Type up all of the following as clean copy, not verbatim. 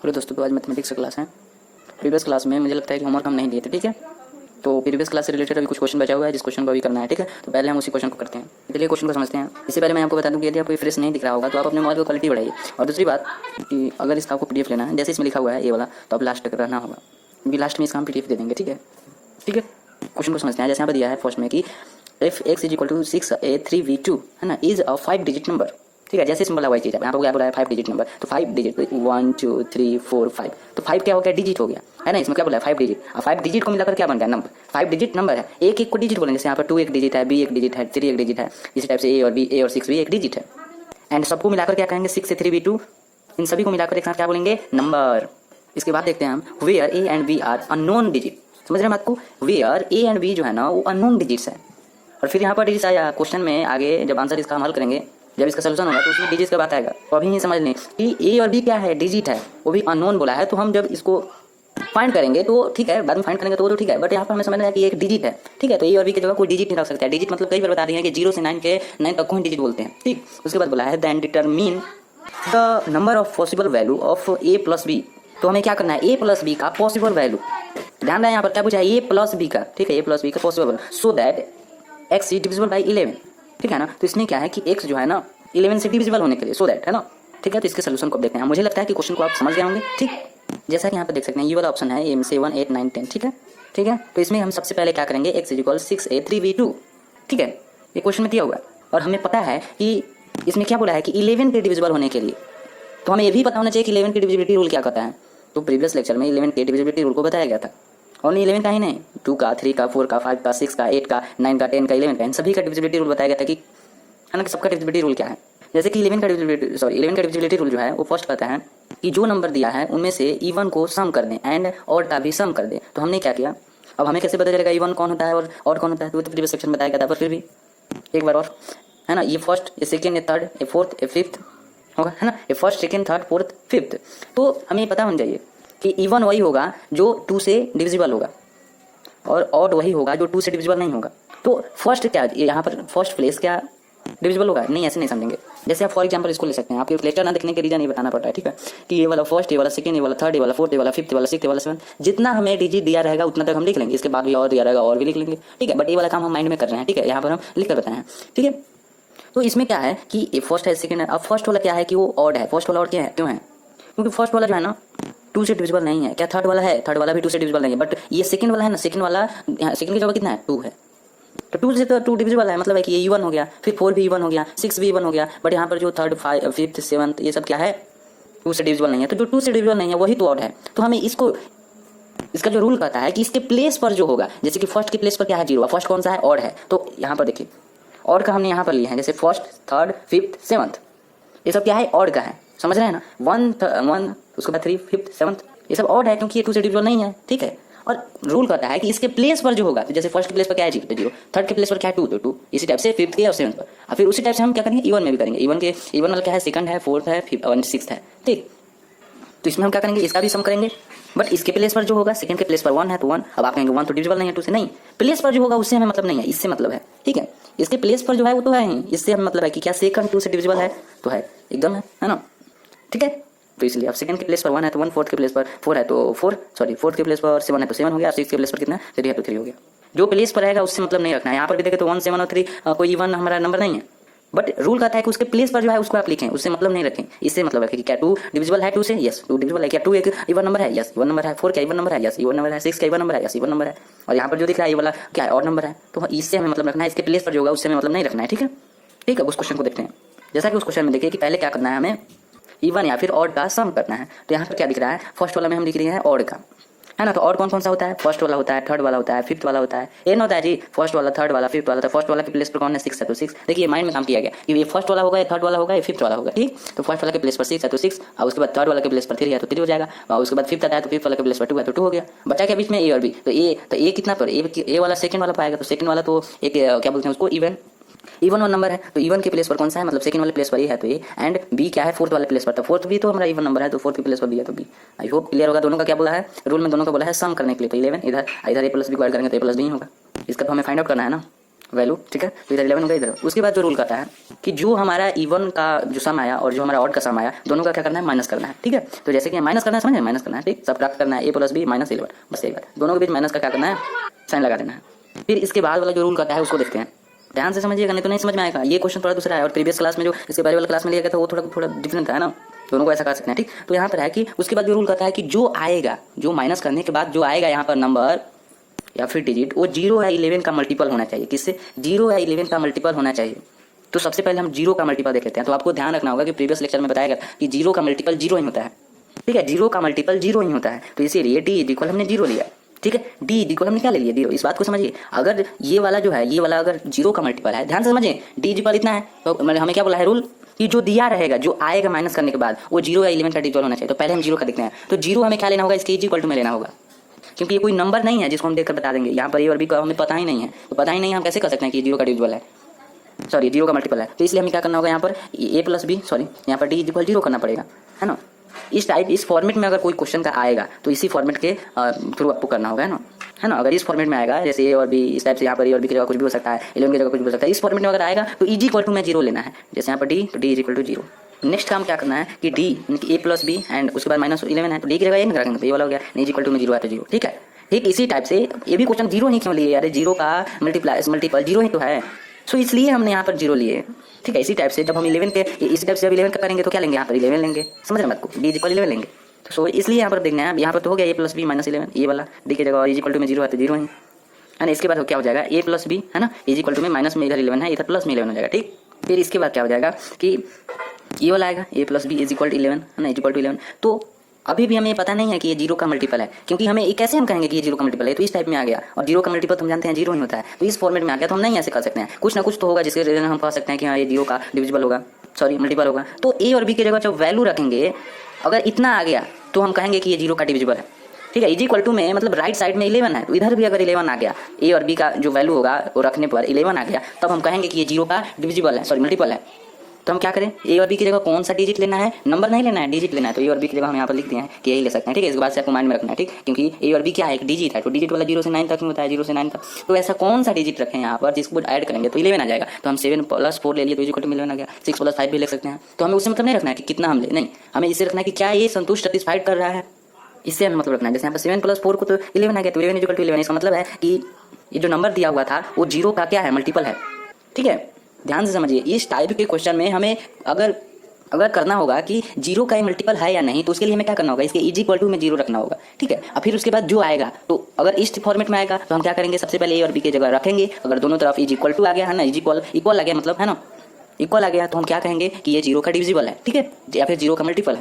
Hello दोस्तों, तो आज मैथमेटिक्स की क्लास है। प्रीवियस क्लास में मुझे लगता है कि होमवर्क हम नहीं दिए थे, ठीक है। तो प्रीवियस क्लास से रिलेटेड अभी कुछ क्वेश्चन बचा हुआ है, जिस क्वेश्चन को अभी करना है, ठीक है। तो पहले हम उसी क्वेश्चन को करते हैं। चलिए क्वेश्चन को समझते हैं। इससे पहले मैं आपको बता दूं कि यदि आपको फ्रेश नहीं दिख रहा होगा तो आप अपने मोबाइल को क्वालिटी बढ़ाइए। और दूसरी बात कि अगर इसका आपको PDF लेना है, जैसे इसमें लिखा हुआ है ये वाला, तो आप लास्ट तक रहना होगा, क्योंकि लास्ट में इसका हम PDF दे देंगे, ठीक है। ठीक है, क्वेश्चन को समझते हैं। जैसे यहाँ पर दिया है फर्स्ट में कि if x = 6a3v2 है ना, इज अ 5 डिजिट नंबर, ठीक है। जैसे इसमें बोला हुआ चीज़ है, यहाँ पर क्या बोला है 5 डिजिट नंबर, तो 5 डिजिट 1 2 3 4 5, तो 5 क्या हो गया, डिजिट हो गया, है ना। इसमें क्या बोला है 5 डिजिट, अब 5 डिजिट को मिलाकर क्या बन गया नंबर, 5 डिजिट नंबर है। एक एक को डिजिट बोलेंगे, जैसे यहाँ पर 2 एक डिजिट है, B एक डिजिट है, 3 एक डिजिट है, इसी टाइप से A और 6 भी एक डिजिट है। एंड सबको मिलाकर क्या कहेंगे, 6 से 3v2, इन सभी को मिलाकर एक साथ क्या बोलेंगे, नंबर। इसके बाद देखते हैं हम where A and B are unknown digit, समझ रहे हैं बात को। वेयर A एंड B जो है ना वो अननोन डिजिट्स है। और फिर यहाँ पर डिजिट आया क्वेश्चन में, आगे जब आंसर इसका हम हल करेंगे, जब इसका सोल्यूशन होगा तो उसमें डिजिट का बात आएगा। तो अभी नहीं समझ लें कि A और B क्या है, डिजिट है, वो भी अननोन बोला है। तो हम जब इसको फाइंड करेंगे तो ठीक है, बाद में फाइंड करेंगे तो वो तो ठीक है, बट यहाँ पर हमें समझना है कि एक डिजिट है, ठीक है। तो A और B की जगह कोई डिजिट नहीं रख सकता है। डिजिट मतलब कई बार बता रही है कि 0 से 9 तक कोई डिजिट बोलते हैं, ठीक। उसके बाद बोला है then determine the number of possible value of A plus B। तो हमें क्या करना है, A प्लस B का पॉसिबल वैल्यू, ध्यान रहे यहाँ पर क्या पूछा है, A प्लस B का, ठीक है, A प्लस B का possible value, so that x divisible by 11, ठीक है ना। तो इसमें क्या है कि x जो है ना 11 से डिविजिबल होने के लिए, सो दैट, है ना, ठीक है। तो इसके सोल्यूशन को देखते हैं। मुझे लगता है कि क्वेश्चन को आप समझ गए होंगे, ठीक। जैसा कि यहाँ पर देख सकते हैं ये वाला ऑप्शन है M 7 8 9 10, ठीक है, ठीक है। तो इसमें हम सबसे पहले क्या करेंगे, x = 6a3v2, ठीक है, ये क्वेश्चन में दिया हुआ है। और हमें पता है कि इसमें क्या बोला है कि 11 के डिविजिबल होने के लिए, तो हमें ये भी पता होना चाहिए कि 11 की डिविजिबिलिटी रूल क्या कहता है। तो प्रीवियस लेक्चर में 11 के डिविजिबिलिटी रूल को बताया गया था। और 11 का ही नहीं, 2 का, 3 का, 4 का, 5 का, 6 का, 8 का, 9 का, 10 का, 11 का, इन सभी का डिविजिबिलिटी रूल बताया गया था कि, है ना, कि सबका डिविजिबिलिटी रूल क्या है। जैसे कि 11 का डिविजिबिलिटी रूल जो है वो फर्स्ट कहता है कि जो नंबर दिया है उनमें से इवन को सम कर दें एंड ऑड का भी सम कर दें। तो हमने क्या किया, अब हमें कैसे पता चलेगा इवन कौन होता है और ऑड कौन होता है, तो वो तो प्रीवियस सेक्शन में बताया गया था। पर फिर भी एक बार और, है ना, ये फर्स्ट, ये सेकेंड, ये थर्ड, ये फोर्थ, ये फिफ्थ होगा, है ना, ये first, second, third, fourth, fifth. तो हमें पता होना चाहिए कि इवन वही होगा जो 2 से डिविजिबल होगा और ऑड वही होगा जो 2 से डिविजिबल नहीं होगा। तो फर्स्ट क्या, यहाँ पर फर्स्ट प्लेस क्या डिविजिबल होगा, नहीं, ऐसे नहीं समझेंगे। जैसे आप फॉर एग्जांपल इसको ले सकते हैं, आपके लेक्चर ना देखने के रीजन नहीं बताना पड़ता है, ठीक है, कि ये वाला फर्स्ट, ये वाला सेकंड, ये वाला थर्ड, ये वाला फोर्थ, ये वाला फिफ्थ, ये वाला सिक्स्थ, ये वाला सेवंथ, जितना हमें डिजिट दिया रहेगा उतना तक हम लिख लेंगे। इसके बाद भी और दिया रहेगा और भी लिख लेंगे, ठीक है। बट ये वाला काम हम माइंड में कर रहे हैं, ठीक है, यहाँ पर हम लिख कर बताए हैं, ठीक है। तो इसमें क्या है कि ये फर्स्ट है, सेकंड है। अब फर्स्ट वाला क्या है कि वो ऑड है। फर्स्ट वाला ऑड क्या है, क्यों है, क्योंकि फर्स्ट वाला जो है ना 2 से डिविजिबल नहीं है। क्या थर्ड वाला है, थर्ड वाला भी 2 से डिविजिबल नहीं है। बट ये सेकंड वाला है ना, सेकंड वाला, सेकंड की जगह कितना है, 2 है। तो 2 से तो 2 डिविजिबल है, मतलब है कि ये इवन हो गया, फिर 4 भी इवन हो गया, 6 भी इवन हो गया। बट यहाँ पर जो थर्ड, फिफ्थ, सेवंथ, ये सब क्या है, 2 से डिविजिबल नहीं है। तो जो 2 से डिविजिबल नहीं है वही तो ऑड है। तो हमें इसको, इसका जो रूल कहता है कि इसके प्लेस पर जो होगा, जैसे कि फर्स्ट के प्लेस पर क्या है, 0, फर्स्ट कौन सा है, ऑड है। तो यहाँ पर देखिए ऑड का हमने यहाँ पर लिया है, जैसे फर्स्ट, थर्ड, फिफ्थ, सेवंथ, ये सब क्या है, ऑड का है, समझ रहे हैं ना। 1, उसके बाद 3, फिफ्थ, सेवंथ, ये सब ऑड है क्योंकि ये 2 से डिविजिबल नहीं है, ठीक है। और रूल कहता है कि इसके प्लेस पर जो होगा, तो जैसे फर्स्ट के प्लेस पर क्या है, 0, थर्ड के प्लेस पर क्या है, 2, तो 2, इसी टाइप से फिफ्थ के और सेवंथ पर। और फिर उसी टाइप से हम क्या करेंगे, इवन में भी करेंगे। इवन वाला क्या है, सेकंड है, फोर्थ है, फिफ्थ और सिक्स्थ है, ठीक। तो इसमें हम क्या करेंगे, इसका भी सम करेंगे। बट इसके प्लेस पर जो होगा, सेकंड के प्लेस पर 1 है तो 1। अब आप कहेंगे 1 तो डिविजिबल नहीं है 2 से, नहीं, प्लेस पर जो होगा उससे हमें मतलब नहीं है, इससे मतलब है, ठीक है। इसके प्लेस पर जो है वो तो है ही, इससे हमें मतलब है कि क्या सेकंड 2 से डिविजिबल है, तो है, एकदम है ना, ठीक है। तो इसलिए अब सेकंड के प्लेस पर 1 है तो 1, फोर्थ के प्लेस पर 4 है तो 4, सॉरी, फोर्थ के प्लेस पर 7 है तो 7 हो गया, 6 के प्लेस पर कितना है, 3 है तो 3 हो गया। जो प्लेस पर रहेगा उससे मतलब नहीं रखना है। यहाँ पर भी देखें तो 1, 7 और 3 कोई इवन हमारा नंबर नहीं है। बट रूल कहता है कि उसके प्लेस पर जो है उसको आप लिखें, उससे मतलब नहीं रखें। इससे मतलब है कि क्या 2 डिविजिबल है 2 से, यस 2 डिविजिबल है। क्या 2 एक इवन नंबर है, यस इवन नंबर है। 4 क्या इवन नंबर है, यस इवन नंबर है। 6 का इवन नंबर है, यस इवन नंबर है। और यहाँ पर जो दिख रहा है ये वाला क्या है, ऑड नंबर है। तो इससे हमें मतलब रखना है, इसके प्लेस पर जो होगा उससे हमें मतलब नहीं रखना है, ठीक है, ठीक है। उस क्वेश्चन को देखते हैं। जैसा कि उस क्वेश्चन में देखिए कि पहले क्या करना है, हमें इवन या फिर ऑड का सम करना है। तो यहाँ पर क्या दिख रहा है, फर्स्ट वाला में हम लिख रहे हैं ऑड का, है ना। तो ऑड कौन कौन सा होता है, फर्स्ट वाला होता है, थर्ड वाला होता है, फिफ्थ वाला होता है। ये ना होता है जी फर्स्ट वाला, थर्ड वाला, फिफ्थ वाला। तो फर्स्ट वाला के प्लेस पर कौन है, 6 है तो 6। देखिए माइंड में काम किया गया कि ये फर्स्ट वाला होगा, ये थर्ड वाला होगा, ये फिफ्थ वाला होगा, ठीक। तो फर्स्ट वाला के प्लेस पर 6 है तो 6, और उसके बाद थर्ड वाला के प्लेस पर 3 है तो 3 हो जाएगा। और उसके बाद फिफ्थ आता है तो फिफ्थ वाला के प्लेस पर 2 है तो 2 हो गया। बचा के बीच में ए और बी। तो ए कितना पर, ए वाला सेकंड वाला पाएगा, तो सेकंड वाला तो एक क्या बोलते हैं उसको, इवन वन नंबर है। तो इवन के प्लेस पर कौन सा है, मतलब सेकंड वाले प्लेस पर ये है तो ये। एंड बी क्या है, फोर्थ वाले प्लेस पर। तो फोर्थ भी तो हमारा इवन नंबर है, तो फोर्थ के प्लेस पर बी है तो बी। आई होप क्लियर होगा। दोनों का क्या बोला है, रूल में दोनों का बोला है सम करने के लिए। तो 11 इधर ए प्लस बी को ऐड करेंगे तो ए प्लस बी होगा। इसका तो हमें फाइंड आउट करना है ना। वैल्यू, ठीक है। तो इधर 11 होगा इधर। उसके बाद जो रूल कहता है कि जो हमारा इवन का जो सम आया और जो हमारा ऑड का सम आया, दोनों का क्या करना है, माइनस करना है, ठीक है। तो जैसे कि माइनस करना है, समझ, माइनस करना है, ठीक, सब्ट्रैक्ट करना है, a + b - 11, बस यही बात। दोनों के बीच माइनस का क्या करना है, साइन लगा देना है। फिर इसके बाद वाला जो रूल कहता है उसको देखते हैं, ध्यान से समझिएगा, नहीं तो नहीं समझ में आएगा। ये क्वेश्चन थोड़ा दूसरा है और प्रीवियस क्लास में जो इसके पहले वाला क्लास में लिया गया था वो थोड़ा डिफरेंट था ना, दोनों को ऐसा कर सकते हैं, ठीक। तो यहाँ पर है कि उसके बाद जो रूल कहता है कि जो आएगा, जो माइनस करने के बाद जो आएगा यहाँ पर नंबर या फिर डिजिट, वो 0 या 11 का मल्टीपल होना चाहिए। किससे, 0 या 11 का मल्टीपल होना चाहिए। तो सबसे पहले हम 0 का मल्टीपल देख लेते हैं। तो आपको ध्यान रखना होगा कि प्रीवियस लेक्चर में बताया गया कि 0 का मल्टीपल 0 ही होता है, ठीक है। 0 का मल्टीपल 0 ही होता है। तो इसीलिए d इक्वल हमने 0 लिया, ठीक है। d इक्वल हमने क्या ले लिया, 0। इस बात को समझिए। अगर ये वाला जो है, ये वाला अगर 0 का मल्टीपल है, ध्यान से समझिए, d इक्वल इतना है, तो हमें क्या बोला है रूल कि जो दिया रहेगा, जो आएगा माइनस करने के बाद, वो 0 या 11 का डिजिटल होना चाहिए। तो पहले हम 0 का देखते हैं। तो 0 हमें क्या लेना होगा, इसके इक्वल टू में लेना होगा, क्योंकि ये कोई नंबर नहीं है जिसको हम देखकर बता देंगे। यहाँ पर ए और बी का हमें पता ही नहीं है, तो पता ही नहीं, हम कैसे कर सकते हैं कि 0 का डिविजिबल है, सॉरी 0 का मल्टीपल है। तो इसलिए हमें क्या करना होगा, यहाँ पर a + b, सॉरी यहाँ पर d इक्वल 0 करना पड़ेगा, है ना। इस फॉर्मेट में अगर कोई क्वेश्चन का आएगा तो इसी फॉर्मेट के थ्रू आपको करना होगा, है ना। अगर इस फॉर्मेट में आएगा, जैसे ए और बी, इस टाइप से, यहाँ पर ए और बी की जगह कुछ भी हो सकता है, 11 की जगह कुछ भी हो सकता है, इस फॉर्मेट में अगर आएगा तो e इक्वल टू में 0 लेना है। जैसे यहाँ पर d, तो d इक्वल टू 0। नेक्स्ट काम क्या करना है कि d a + b एंड उसके बाद -11 है, तो d की जगह ये नहीं रखेंगे, तो ये वाला हो गया, नहीं इक्वल टू में 0 है तो 0, ठीक है। ठीक इसी टाइप से ये भी क्वेश्चन 0 ही क्यों लिए, अरे 0 का मल्टीपल 0 ही तो है, सो इसलिए हमने यहाँ पर 0 लिए, ठीक है। इसी टाइप से जब हम 11 के, इसी टाइप से जब 11 का करेंगे तो क्या लेंगे, यहाँ पर 11 लेंगे, समझ रहे मत को, d इक्वल 11 लेंगे। तो सो इसलिए यहाँ पर देखना है, यहाँ पर तो हो गया a + b - 11, ये वाला d की जगह, और इक्वल टू में 0 है तो 0 ही, है ना। इसके बाद क्या हो जाएगा, a + b, है ना, इक्वल टू में माइनस में इधर 11 है, इधर प्लस में 11 हो जाएगा, ठीक। फिर इसके बाद क्या हो जाएगा कि ये वाला आएगा a + b इक्वल टू 11, है ना, इक्वल टू 11। तो अभी भी हमें पता नहीं है कि ये 0 का मल्टीपल है, क्योंकि हमें कैसे हम कहेंगे कि ये 0 का मल्टीपल है, तो इस टाइप में आ गया, और 0 का मल्टीपल तो हम जानते हैं 0 ही होता है, तो इस फॉर्मेट में आ गया, तो हम नहीं ऐसे कर सकते हैं, कुछ ना कुछ तो होगा जिसके रीजन हम कह सकते हैं कि हाँ ये 0 का डिविजिबल होगा, सॉरी मल्टीपल होगा। तो a और b की जगह जब वैल्यू रखेंगे, अगर इतना आ गया तो हम कहेंगे कि ये 0 का डिविजिबल है, ठीक है। इक्वल टू में मतलब राइट साइड में 11 है, तो इधर भी अगर 11 आ गया, a और b का जो वैल्यू होगा वो रखने पर 11 आ गया, तब हम कहेंगे कि ये 0 का डिविजिबल है, सॉरी मल्टीपल है। तो हम क्या करें, a और b की जगह कौन सा डिजिट लेना है, नंबर नहीं लेना है, डिजिट लेना है। तो a और b की जगह हम यहाँ पर लिख दिए हैं कि यही ले सकते हैं, ठीक है। इसके बाद से आपको माइंड में रखना है, ठीक, क्योंकि a और b क्या है, एक डिजिट है, तो डिजिट वाला 0 से 9 तक ही होता है, 0 से 9 तक। तो ऐसा कौन सा डिजिट रखें यहाँ पर जिसको ऐड करेंगे तो 11 आ जाएगा। तो हम 7 + 4 ले लिए तो इक्वल टू 11 आ गया, 6 + 5 भी ले सकते हैं। तो हमें उससे मतलब नहीं रखना है कि कितना हम ले, नहीं, हमें इससे रखना है कि क्या ये संतुष्ट सेटिस्फाइड कर रहा है, इससे हमें मतलब रखना है। जैसे यहाँ पर 7 + 4 को तो 11 आ गया, तो 11 इक्वल टू 11, इसका मतलब है कि ये जो नंबर दिया हुआ था वो 0 का क्या है, मल्टीपल है, ठीक है। ध्यान से समझिए, इस टाइप के क्वेश्चन में हमें अगर करना होगा कि 0 का मल्टीपल है या नहीं, तो उसके लिए हमें क्या करना होगा, इसके इक्वल टू में 0 रखना होगा, ठीक है। और फिर उसके बाद जो आएगा, तो अगर इस फॉर्मेट में आएगा तो हम क्या करेंगे, सबसे पहले a और b की जगह रखेंगे। अगर दोनों तरफ इक्वल टू आ गया, है ना, इक्वल आ गया, मतलब है ना, इक्वल आ गया, तो हम क्या कहेंगे कि ये 0 का डिविजिबल है, ठीक है, या फिर 0 का मल्टीपल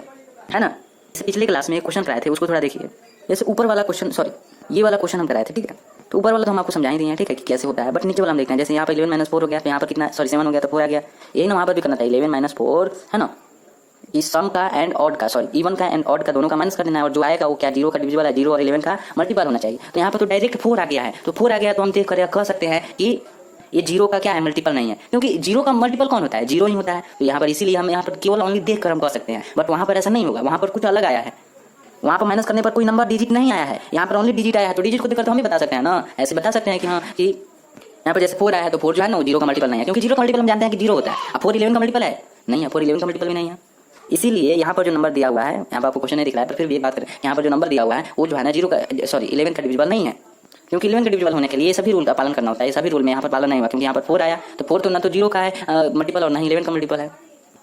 है ना। पिछले क्लास में एक क्वेश्चन कराए थे, उसको थोड़ा देखिए। जैसे ऊपर वाला क्वेश्चन, सॉरी ये वाला क्वेश्चन हम कराए थे, ठीक है। तो ऊपर वाला तो हम आपको समझा ही दिए हैं, ठीक है, कि कैसे होता है, बट नीचे वाला हम देखते हैं। जैसे यहाँ पर 11 - 4 हो गया, तो यहाँ पर कितना, सॉरी 7 हो गया, तो 4 आ गया, यही ना वहाँ पर भी करना था, 11 - 4, है ना। इस सम का एंड ऑड का, सॉरी इवन का एंड ऑड का, दोनों का माइनस कर देना है, और जो आएगा वो क्या 0 का डिविजिबल है, 0 और 11 का मल्टीपल होना चाहिए। तो यहाँ पर तो डायरेक्ट 4 आ गया है, तो 4 आ गया तो हम देख कर कह सकते हैं कि ये 0 का क्या है, मल्टीपल नहीं है, क्योंकि 0 का मल्टीपल कौन होता है, 0 ही होता है। तो यहाँ पर इसीलिए हम यहाँ पर केवल ओनली देख कर हम कह सकते हैं, बट वहाँ पर ऐसा नहीं होगा, वहाँ पर कुछ अलग आया है, वहाँ पर माइनस करने पर कोई नंबर डिजिट नहीं आया है, यहाँ पर ओनली डिजिट आया है। तो डिजिट को देखकर तो हम भी बता सकते हैं ना, ऐसे बता सकते हैं कि हाँ कि यहाँ पर जैसे 4 आया है तो 4 जो है ना वो 0 का मल्टीपल नहीं है, क्योंकि 0 का मल्टीपल हम जानते हैं कि 0 होता है। अब 4 11 का मल्टीपल है, नहीं है, 4 11 का मल्टीपल भी नहीं है। इसीलिए यहाँ पर जो नंबर दिया हुआ है, यहाँ पर आपको क्वेश्चन नहीं दिख रहा है, पर फिर भी एक बात करें, यहाँ पर जो नंबर दिया हुआ है वो जो है ना 0 का, सॉरी 11 का डिविजिबल नहीं है, क्योंकि 11 का डिविजिबल होने के लिए सभी रूल का पालन करना होता है। ये सभी रूल में यहाँ पर पालन नहीं हुआ, क्योंकि यहाँ पर 4 आया तो 4 तो ना तो 0 का है मल्टीपल और ना ही 11 का मल्टीपल है,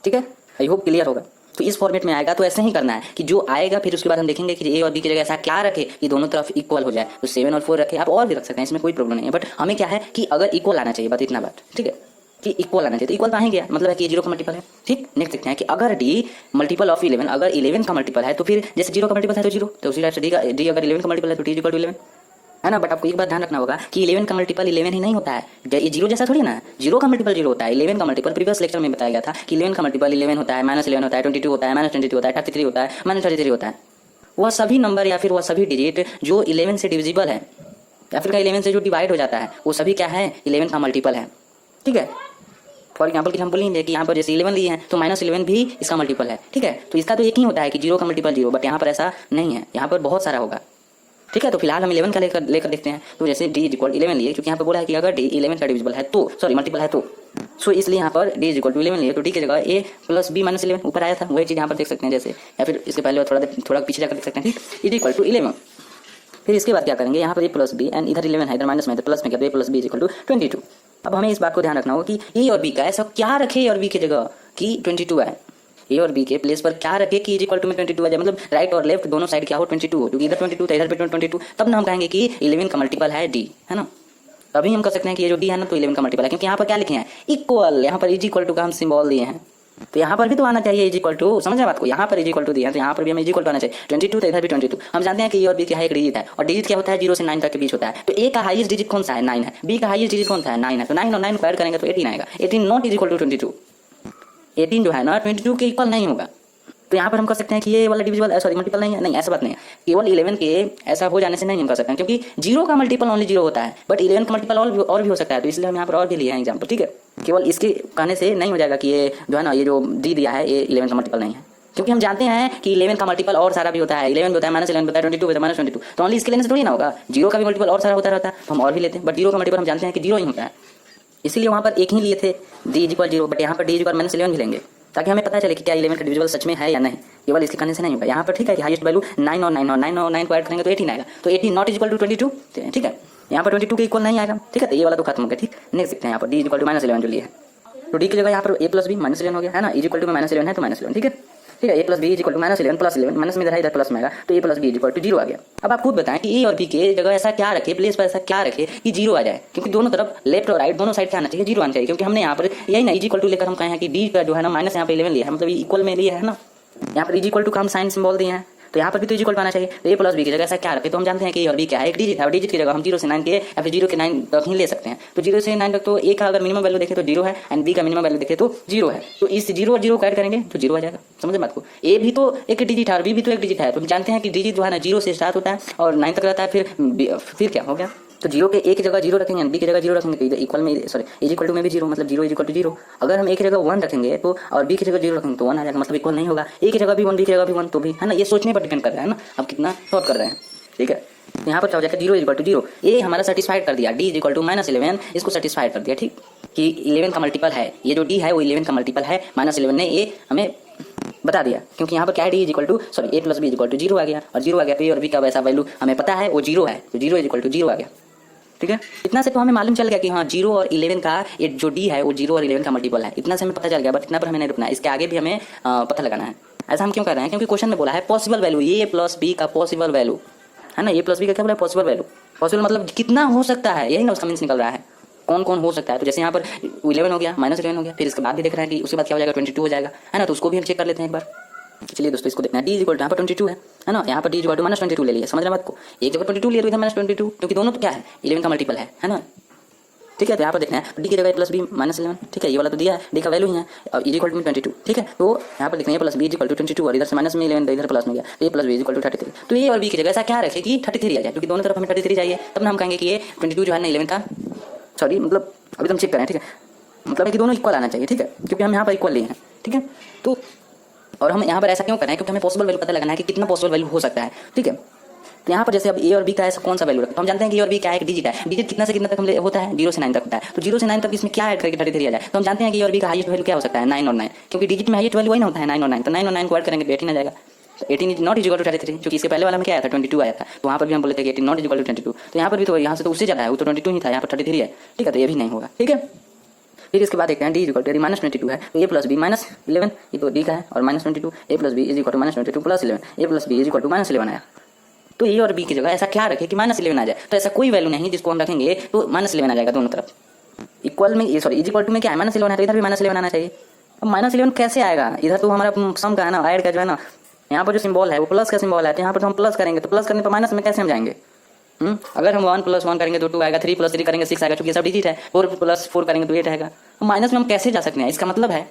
ठीक है। आई होप क्लियर होगा। तो इस फॉर्मेट में आएगा तो ऐसे ही करना है कि जो आएगा फिर उसके बाद हम देखेंगे कि a और b की जगह ऐसा क्या रखे कि दोनों तरफ इक्वल हो जाए। तो 7 और 4 रखे, आप और भी रख सकते हैं, इसमें कोई प्रॉब्लम नहीं है, बट हमें क्या है कि अगर इक्वल आना चाहिए, बस इतना बात, ठीक है, कि इक्वल आना चाहिए। तो इक्वल तो आ ही गया, मतलब है कि 0 का मल्टीपल है, ठीक। नेक्स्ट देखते हैं कि अगर d मल्टीपल ऑफ 11, अगर 11 का मल्टीपल है तो फिर जैसे 0 का मल्टीपल है तो 0, तो उसी टाइप से d अगर 11 का मल्टीपल है तो d इक्वल टू 11, है ना। बट आपको एक बात ध्यान रखना होगा कि 11 का मल्टीपल 11 ही नहीं होता है, ये 0 जैसा थोड़ी ना, 0 का मल्टीपल 0 होता है। 11 का मल्टीपल प्रीवियस लेक्चर में बताया गया था कि 11 का मल्टीपल 11 होता है, -11 होता है, 22 होता है, -22 होता है, 33 होता है, -33 होता है। वह सभी नंबर या फिर वह सभी डिजिट जो 11 से डिविजिबल है या फिर 11 से जो डिवाइड हो जाता है वो सभी क्या है, 11 का मल्टीपल है, ठीक है। फॉर एग्जाम्पल की हम बोलेंगे कि यहाँ पर जैसे 11 लिए हैं तो -11 भी इसका मल्टीपल है, ठीक है। तो इसका तो एक ही होता है कि 0 का मल्टीपल 0, बट यहाँ पर ऐसा नहीं है, यहाँ पर बहुत सारा होगा, ठीक है। तो फिलहाल हम 11 का लेकर देखते हैं। तो जैसे d इज इक्वल 11 लिए, क्योंकि यहाँ पर बोला है कि अगर d 11 का डिविजिबल है तो सॉरी मल्टीपल है तो सो इसलिए यहाँ पर d इज इक्वल टू 11 लिए, तो d की जगह a प्लस b माइनस 11 ऊपर आया था, वही चीज़ यहाँ पर देख सकते हैं जैसे, या फिर इससे पहले थोड़ा पीछे जाकर देख सकते हैं। ठीक, इज इक्वल टू 11। फिर इसके बाद क्या करेंगे, यहाँ पर a प्लस बी एंड इधर 11 है, इधर माइनस में, इधर प्लस में, क्या a plus B is equal to 22। अब हमें इस बात को ध्यान रखना होगा कि ए और बी का ऐसा क्या रखे a और b की जगह कि 22 आए, ए और बी के प्लेस पर क्या रखे कि इज इक्वल टू में 22 आ जाए, मतलब राइट और लेफ्ट दोनों साइड क्या हो 22 हो, क्योंकि इधर 22 था इधर पे 22, तब ना हम कहेंगे कि 11 का मल्टीपल है d, है ना। तभी हम कह सकते हैं कि ये जो d है ना तो 11 का मल्टीपल है, क्योंकि यहाँ पर क्या लिखे हैं इक्वल, यहाँ पर इज इक्वल टू का हम सिंबल दिए हैं, तो यहाँ पर भी तो आना चाहिए इज इक्वल टू, समझ बात को, यहाँ पर इज इक्वल टू दिया है तो यहाँ पर भी हमें इज इक्वल टू आना चाहिए। 22 तो इधर भी 22। हम जानते हैं कि ए और बी का एक डिजिट है, और डिजिट क्या होता है 0 से 9 तक के बीच होता है, तो ए का हाईएस्ट डिजिट कौन सा है 9 है, बी का हाईएस्ट डिजिट कौन सा है 9 है, तो 9 और 9 को ऐड करेंगे तो 18 आएगा। 18 नॉट इज इक्वल टू 22, 18 जो है ना 22 के इक्वल नहीं होगा। तो यहाँ पर हम कह सकते हैं कि ये वाला डिविजिबल सॉरी मल्टीपल नहीं है, नहीं ऐसा बात नहीं है, केवल 11 के ऐसा हो जाने से नहीं हम कह सकते हैं, क्योंकि 0 का मल्टीपल ओनली 0 होता है, बट 11 का मल्टीपल और भी हो सकता है, तो इसलिए हम यहाँ पर और भी लिए हैं एग्जाम्पल। ठीक है, केवल इसके कहने से नहीं हो जाएगा कि ये जो है ना ये जो डी दिया है ये 11 का मल्टीपल नहीं है, क्योंकि हम जानते हैं कि 11 का मल्टीपल और सारा भी होता है, 11 होता है माइनस 11 होता है 22 होता है माइनस 22, तो ओनली इसके लेने से थोड़ी ना होगा, 0 का भी मल्टीपल और सारा होता रहता है तो हम और भी लेते हैं, बट 0 का मल्टीपल हम जानते हैं कि 0 ही होता है, इसीलिए वहाँ पर एक ही लिए थे डी इज इक्वल 0, बट यहाँ पर डी इज इक्वल माइनस 11 भी लेंगे ताकि हमें पता चले कि क्या 11 का डिविजिबल सच में है या नहीं, केवल इसके कहने से नहीं होगा। यहाँ पर ठीक है कि हाईएस्ट वैल्यू 9 और 9 और 9 और 9 को ऐड करेंगे तो 18 आएगा, तो 18 नॉट इज इक्वल टू 22, ठीक है, यहाँ पर 22 के इक्वल नहीं आएगा। ठीक है, तो ये वाला तो खत्म हो गया। ठीक, नेक्स्ट देखते हैं यहाँ पर D is equal to minus 11 जो लिए है, तो डी की जगह यहाँ पर a प्लस बी माइनस 11 हो गया है ना, इज इक्वल टू में माइनस 11 है तो माइनस 11। ठीक है, ठीक है, a plus B is equal to minus 11 plus 11, minus में इधर है इधर प्लस में आएगा, तो a plus B is equal to 0 आ गया। अब आप खुद बताएं कि ए और बी के जगह ऐसा क्या रखे, प्लेस पर ऐसा क्या रखे कि 0 आ जाए, क्योंकि दोनों तरफ लेफ्ट और राइट दोनों साइड क्या आना चाहिए 0 आना चाहिए, क्योंकि हमने यहाँ पर यही ना इज इक्वल टू लेकर हम कहे हैं कि डी का जो है ना माइनस यहाँ पे 11 लिया है, मतलब इक्वल में लिया है ना, यहाँ पर इज इक्वल टू का हम साइन सिंबल दिए हैं, तो यहाँ पर भी तो इज इक्वल आना चाहिए, तो ए प्लस बी की जगह ऐसा क्या रखे, तो हम जानते हैं कि ए और बी क्या है एक डिजिट है, और डिजिट की जगह हम 0 से 9 के या फिर 0 के 9 तक ही ले सकते हैं, तो 0 से 9 तक तो ए का अगर मिनिमम वैल्यू देखें तो 0 है एंड बी का मिनिमम वैल्यू देखें तो 0 है, तो इस 0 और 0 को ऐड करेंगे तो 0 आ जाएगा। समझे बात को, ए भी तो एक डिजिट है और बी भी तो एक डिजिट है, तो हम जानते हैं कि डिजिट जो है ना 0 से स्टार्ट होता है और 9 तक रहता है, फिर क्या हो गया, तो 0 के ए की जगह 0 रखेंगे बी की जगह 0 रखेंगे, तो इक्वल में सॉरी इज इक्वल टू में भी 0, मतलब 0 इज इक्वल टू 0। अगर हम ए की जगह 1 रखेंगे तो और बी की जगह 0 रखेंगे तो 1 आ जाएगा, मतलब इक्वल नहीं होगा, ए की जगह भी 1 बी की जगह भी 1 तो भी है ना, ये सोचने पर डिपेंड कर रहा है ना अब कितना सॉल्व कर रहे हैं। ठीक है, यहाँ पर क्या हो जाएगा 0 इज इक्वल टू 0, ए हमारा सेटिस्फाइड कर दिया, D is equal to minus 11 इसको सेटिस्फाइड कर दिया। ठीक, कि 11 का मल्टीपल है, ये जो डी है वो 11 का मल्टीपल है, माइनस 11 ने ये हमें बता दिया, क्योंकि यहाँ पर क्या है D is equal to sorry A plus B is equal to 0 आ गया, और 0 आ गया तो ए और बी का वैसा वैल्यू हमें पता है वो 0 है, तो 0 इज इक्वल टू 0 आ गया। ठीक है, इतना से तो हमें मालूम चल गया कि हाँ 0 और 11 का ये जो डी है वो 0 और 11 का मल्टीपल है, इतना से हमें पता चल गया, बट इतना पर हमें नहीं रुकना है, इसके आगे भी हमें पता लगाना है। ऐसा हम क्यों कर रहे हैं, क्योंकि क्वेश्चन में बोला है पॉसिबल वैल्यू ए प्लस बी का पॉसिबल वैल्यू है ना, ए प्लस बी का क्या बोला है पॉसिबल वैल्यू, पॉसिबल मतलब कितना हो सकता है, यही ना उसका मीन्स निकल रहा है, कौन कौन हो सकता है। तो जैसे यहाँ पर 11 हो गया माइनस 11 हो गया, फिर इसके बाद भी देख रहे हैं कि उसके बाद क्या हो जाएगा 22 हो जाएगा, है ना, तो उसको भी हम चेक कर लेते हैं एक बार। चलिए दोस्तों इसको देखना है, डी इज इक्वल टू यहाँ पर 22 है ना, यहाँ पर D is equal to minus 22 ले लिया, समझ रहे बात को, एक जगह 22 लिया तो इधर माइनस 22, क्योंकि दोनों तो क्या है 11 का मल्टीपल है ना। ठीक है, तो यहाँ पर देखना है डी की जगह प्लस बी माइनस 11, ठीक है, ये वाला तो दिया है, डी का वैल्यू ही है और इज इक्वल टू 22। ठीक है, तो यहाँ पर देखना है plus B is equal to 22 और इधर से माइनस में 11 तो इधर प्लस में गया, a plus B is equal to 33, तो ए और बी की जगह ऐसा क्या रखे कि 33 आ जाए, क्योंकि दोनों तरफ हमें 33 चाहिए, तब ना हम कहेंगे कि ये 22 जो है ना 11 का सॉरी मतलब अभी तो हम चेक करें। ठीक है, मतलब है कि दोनों इक्वल आना चाहिए। ठीक है, क्योंकि हम यहाँ पर इक्वल लिए हैं। ठीक है, तो और हम यहाँ पर ऐसा क्यों कर रहे हैं, क्योंकि हमें पॉसिबल वैल्यू पता लगाना है कि कितना पॉसिबल वैल्यू हो सकता है। ठीक है, तो यहाँ पर जैसे अब ए और बी का ऐसा कौन सा वैल्यू रखता है, तो हम जानते हैं कि ए और बी क्या एक डिजिट है, डिजिट कितना से कितना तक होता है 0 से 9 तक होता है, तो 0 से 9 तक इसमें क्या ऐड करके 33 आ जाए, तो हम जानते हैं कि ए और बी का हाईएस्ट वैल्यू क्या हो सकता है 9 और 9, क्योंकि डिजिट में हाईएस्ट वैल्यू वही ना होता है 9 और 9, तो 9 और 9 को ऐड करेंगे तो 18 आ जाएगा, तो 18 is not is equal to 33, क्योंकि इसके पहले वाला में क्या आया था 22 आया था, तो वहाँ पर भी हम बोलते हैं कि 18 नॉट इज इक्वल टू 22, तो यहाँ पर भी तो यहाँ से तो उससे ज़्यादा है, वो तो 22 ही था, यहाँ पर 33 है। ठीक है, तो ये भी नहीं होगा। ठीक है, फिर इसके बाद देखते हैं D is equal to minus 22 है, तो ए प्लस बी माइनस 11 ये तो डी का है, और minus 22 A plus B is equal to minus 22 plus 11 A plus B is equal to minus 11 आया। तो ए और बी की जगह ऐसा क्या रखे कि माइनस 11 आ जाए, तो ऐसा कोई वैल्यू नहीं जिसको हम रखेंगे तो माइनस 11 आ जाएगा दोनों तरफ। इक्वल में ये सॉरी इज इक्वल टू में क्या है माइनस 11 है, तो इधर भी माइनस 11 आना चाहिए। अब माइनस 11 कैसे आएगा, इधर तो हमारा सम का है ना, ऐड का जो है ना, यहाँ पर जो सिंबल है वो प्लस का सिंबल है, तो यहाँ पर हम प्लस करेंगे, तो प्लस करने पर माइनस में कैसे हम जाएंगे। अगर हम 1 + 1 करेंगे तो 2 आएगा, 3 + 3 करेंगे 6 आएगा, क्योंकि सब डिजिट है, 4 + 4 करेंगे तो 8 आएगा। माइनस में हम कैसे जा सकते हैं, इसका मतलब है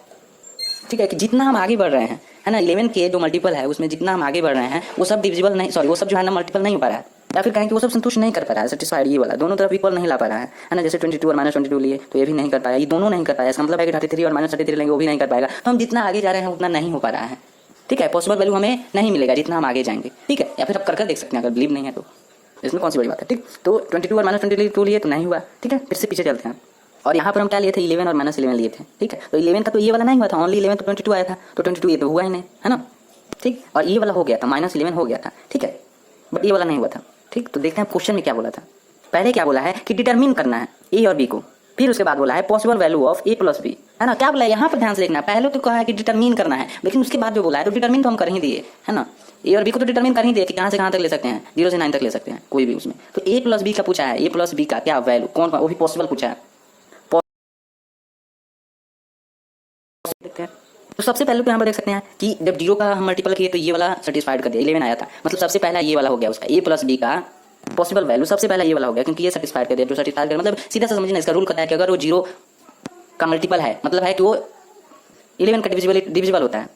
ठीक है कि जितना हम आगे बढ़ रहे हैं है ना, 11 के जो मल्टीपल है उसमें जितना हम आगे बढ़ रहे हैं वो सब डिविजिबल नहीं, सॉरी वो सब जो है ना मल्टीपल नहीं हो पा रहा है, या फिर कहें कि वो सब संतुष्ट नहीं कर पा रहा है, सेटिस्फाइड ये वाला दोनों तरफ इक्वल नहीं ला पा रहा है ना। जैसे 22 और माइनस 22 लिए तो ये भी नहीं कर पाया, ये दोनों नहीं कर पाया, इसका मतलब है कि 33 और माइनस 33 लेंगे वो भी नहीं कर पाएगा। तो हम जितना आगे जा रहे हैं उतना नहीं हो पा रहा है। ठीक है, पॉसिबल वैल्यू हमें नहीं मिलेगा जितना हम आगे जाएंगे। ठीक है, या फिर आप कर देख सकते हैं अगर बिलीव नहीं है तो। इसमें कौन सी बड़ी बात है, ठीक। तो 22 और -22 लिए तो नहीं हुआ, ठीक है। फिर से पीछे चलते हैं और यहाँ पर हम क्या लिए थे, 11 और -11 लिए थे, ठीक है। तो 11 का तो ये वाला नहीं हुआ था, ओनली 11 तो 22 आया था, तो 22 ये तो हुआ ही नहीं, है ना, ठीक। और ये वाला हो गया था, -11 हो गया था, ठीक है, बट ये वाला नहीं हुआ था, ठीक। तो देखते हैं क्वेश्चन में क्या बोला था। पहले क्या बोला है कि डिटरमिन करना है ए और बी को, फिर उसके बाद बोला है possible value of A plus B, है ना। क्या बोला है यहाँ पर ध्यान से देखना, पहले तो कहा है कि डिटरमिन करना है, लेकिन उसके बाद जो बोला है तो डिटरमिन तो हम कर ही दिए, है ना। ए और बी को तो डिटरमिन कर ही दिए कि कहाँ से कहाँ तक ले सकते हैं, 0 से 9 तक ले सकते हैं कोई भी उसमें। तो ए प्लस बी का पूछा है, ए प्लस बी का क्या वैल्यू, कौन वो भी पॉसिबल पूछा है। तो सबसे पहले तो यहाँ पर देख सकते हैं कि जब 0 का हम मल्टीपल किए तो ये वाला सेटिस्फाइड कर दिया, 11 आया था, मतलब सबसे पहला ये वाला हो गया उसका, ए प्लस बी का पॉसिबल वैल्यू सबसे पहला ये वाला हो गया, क्योंकि ये सेटिस्फाइड कर दिया। जो सेटिस्फाइड कर मतलब सीधा सा समझना, इसका रूल कहता है कि अगर वो 0 का मल्टीपल है, मतलब है कि वो 11 का डिविजिबल होता है,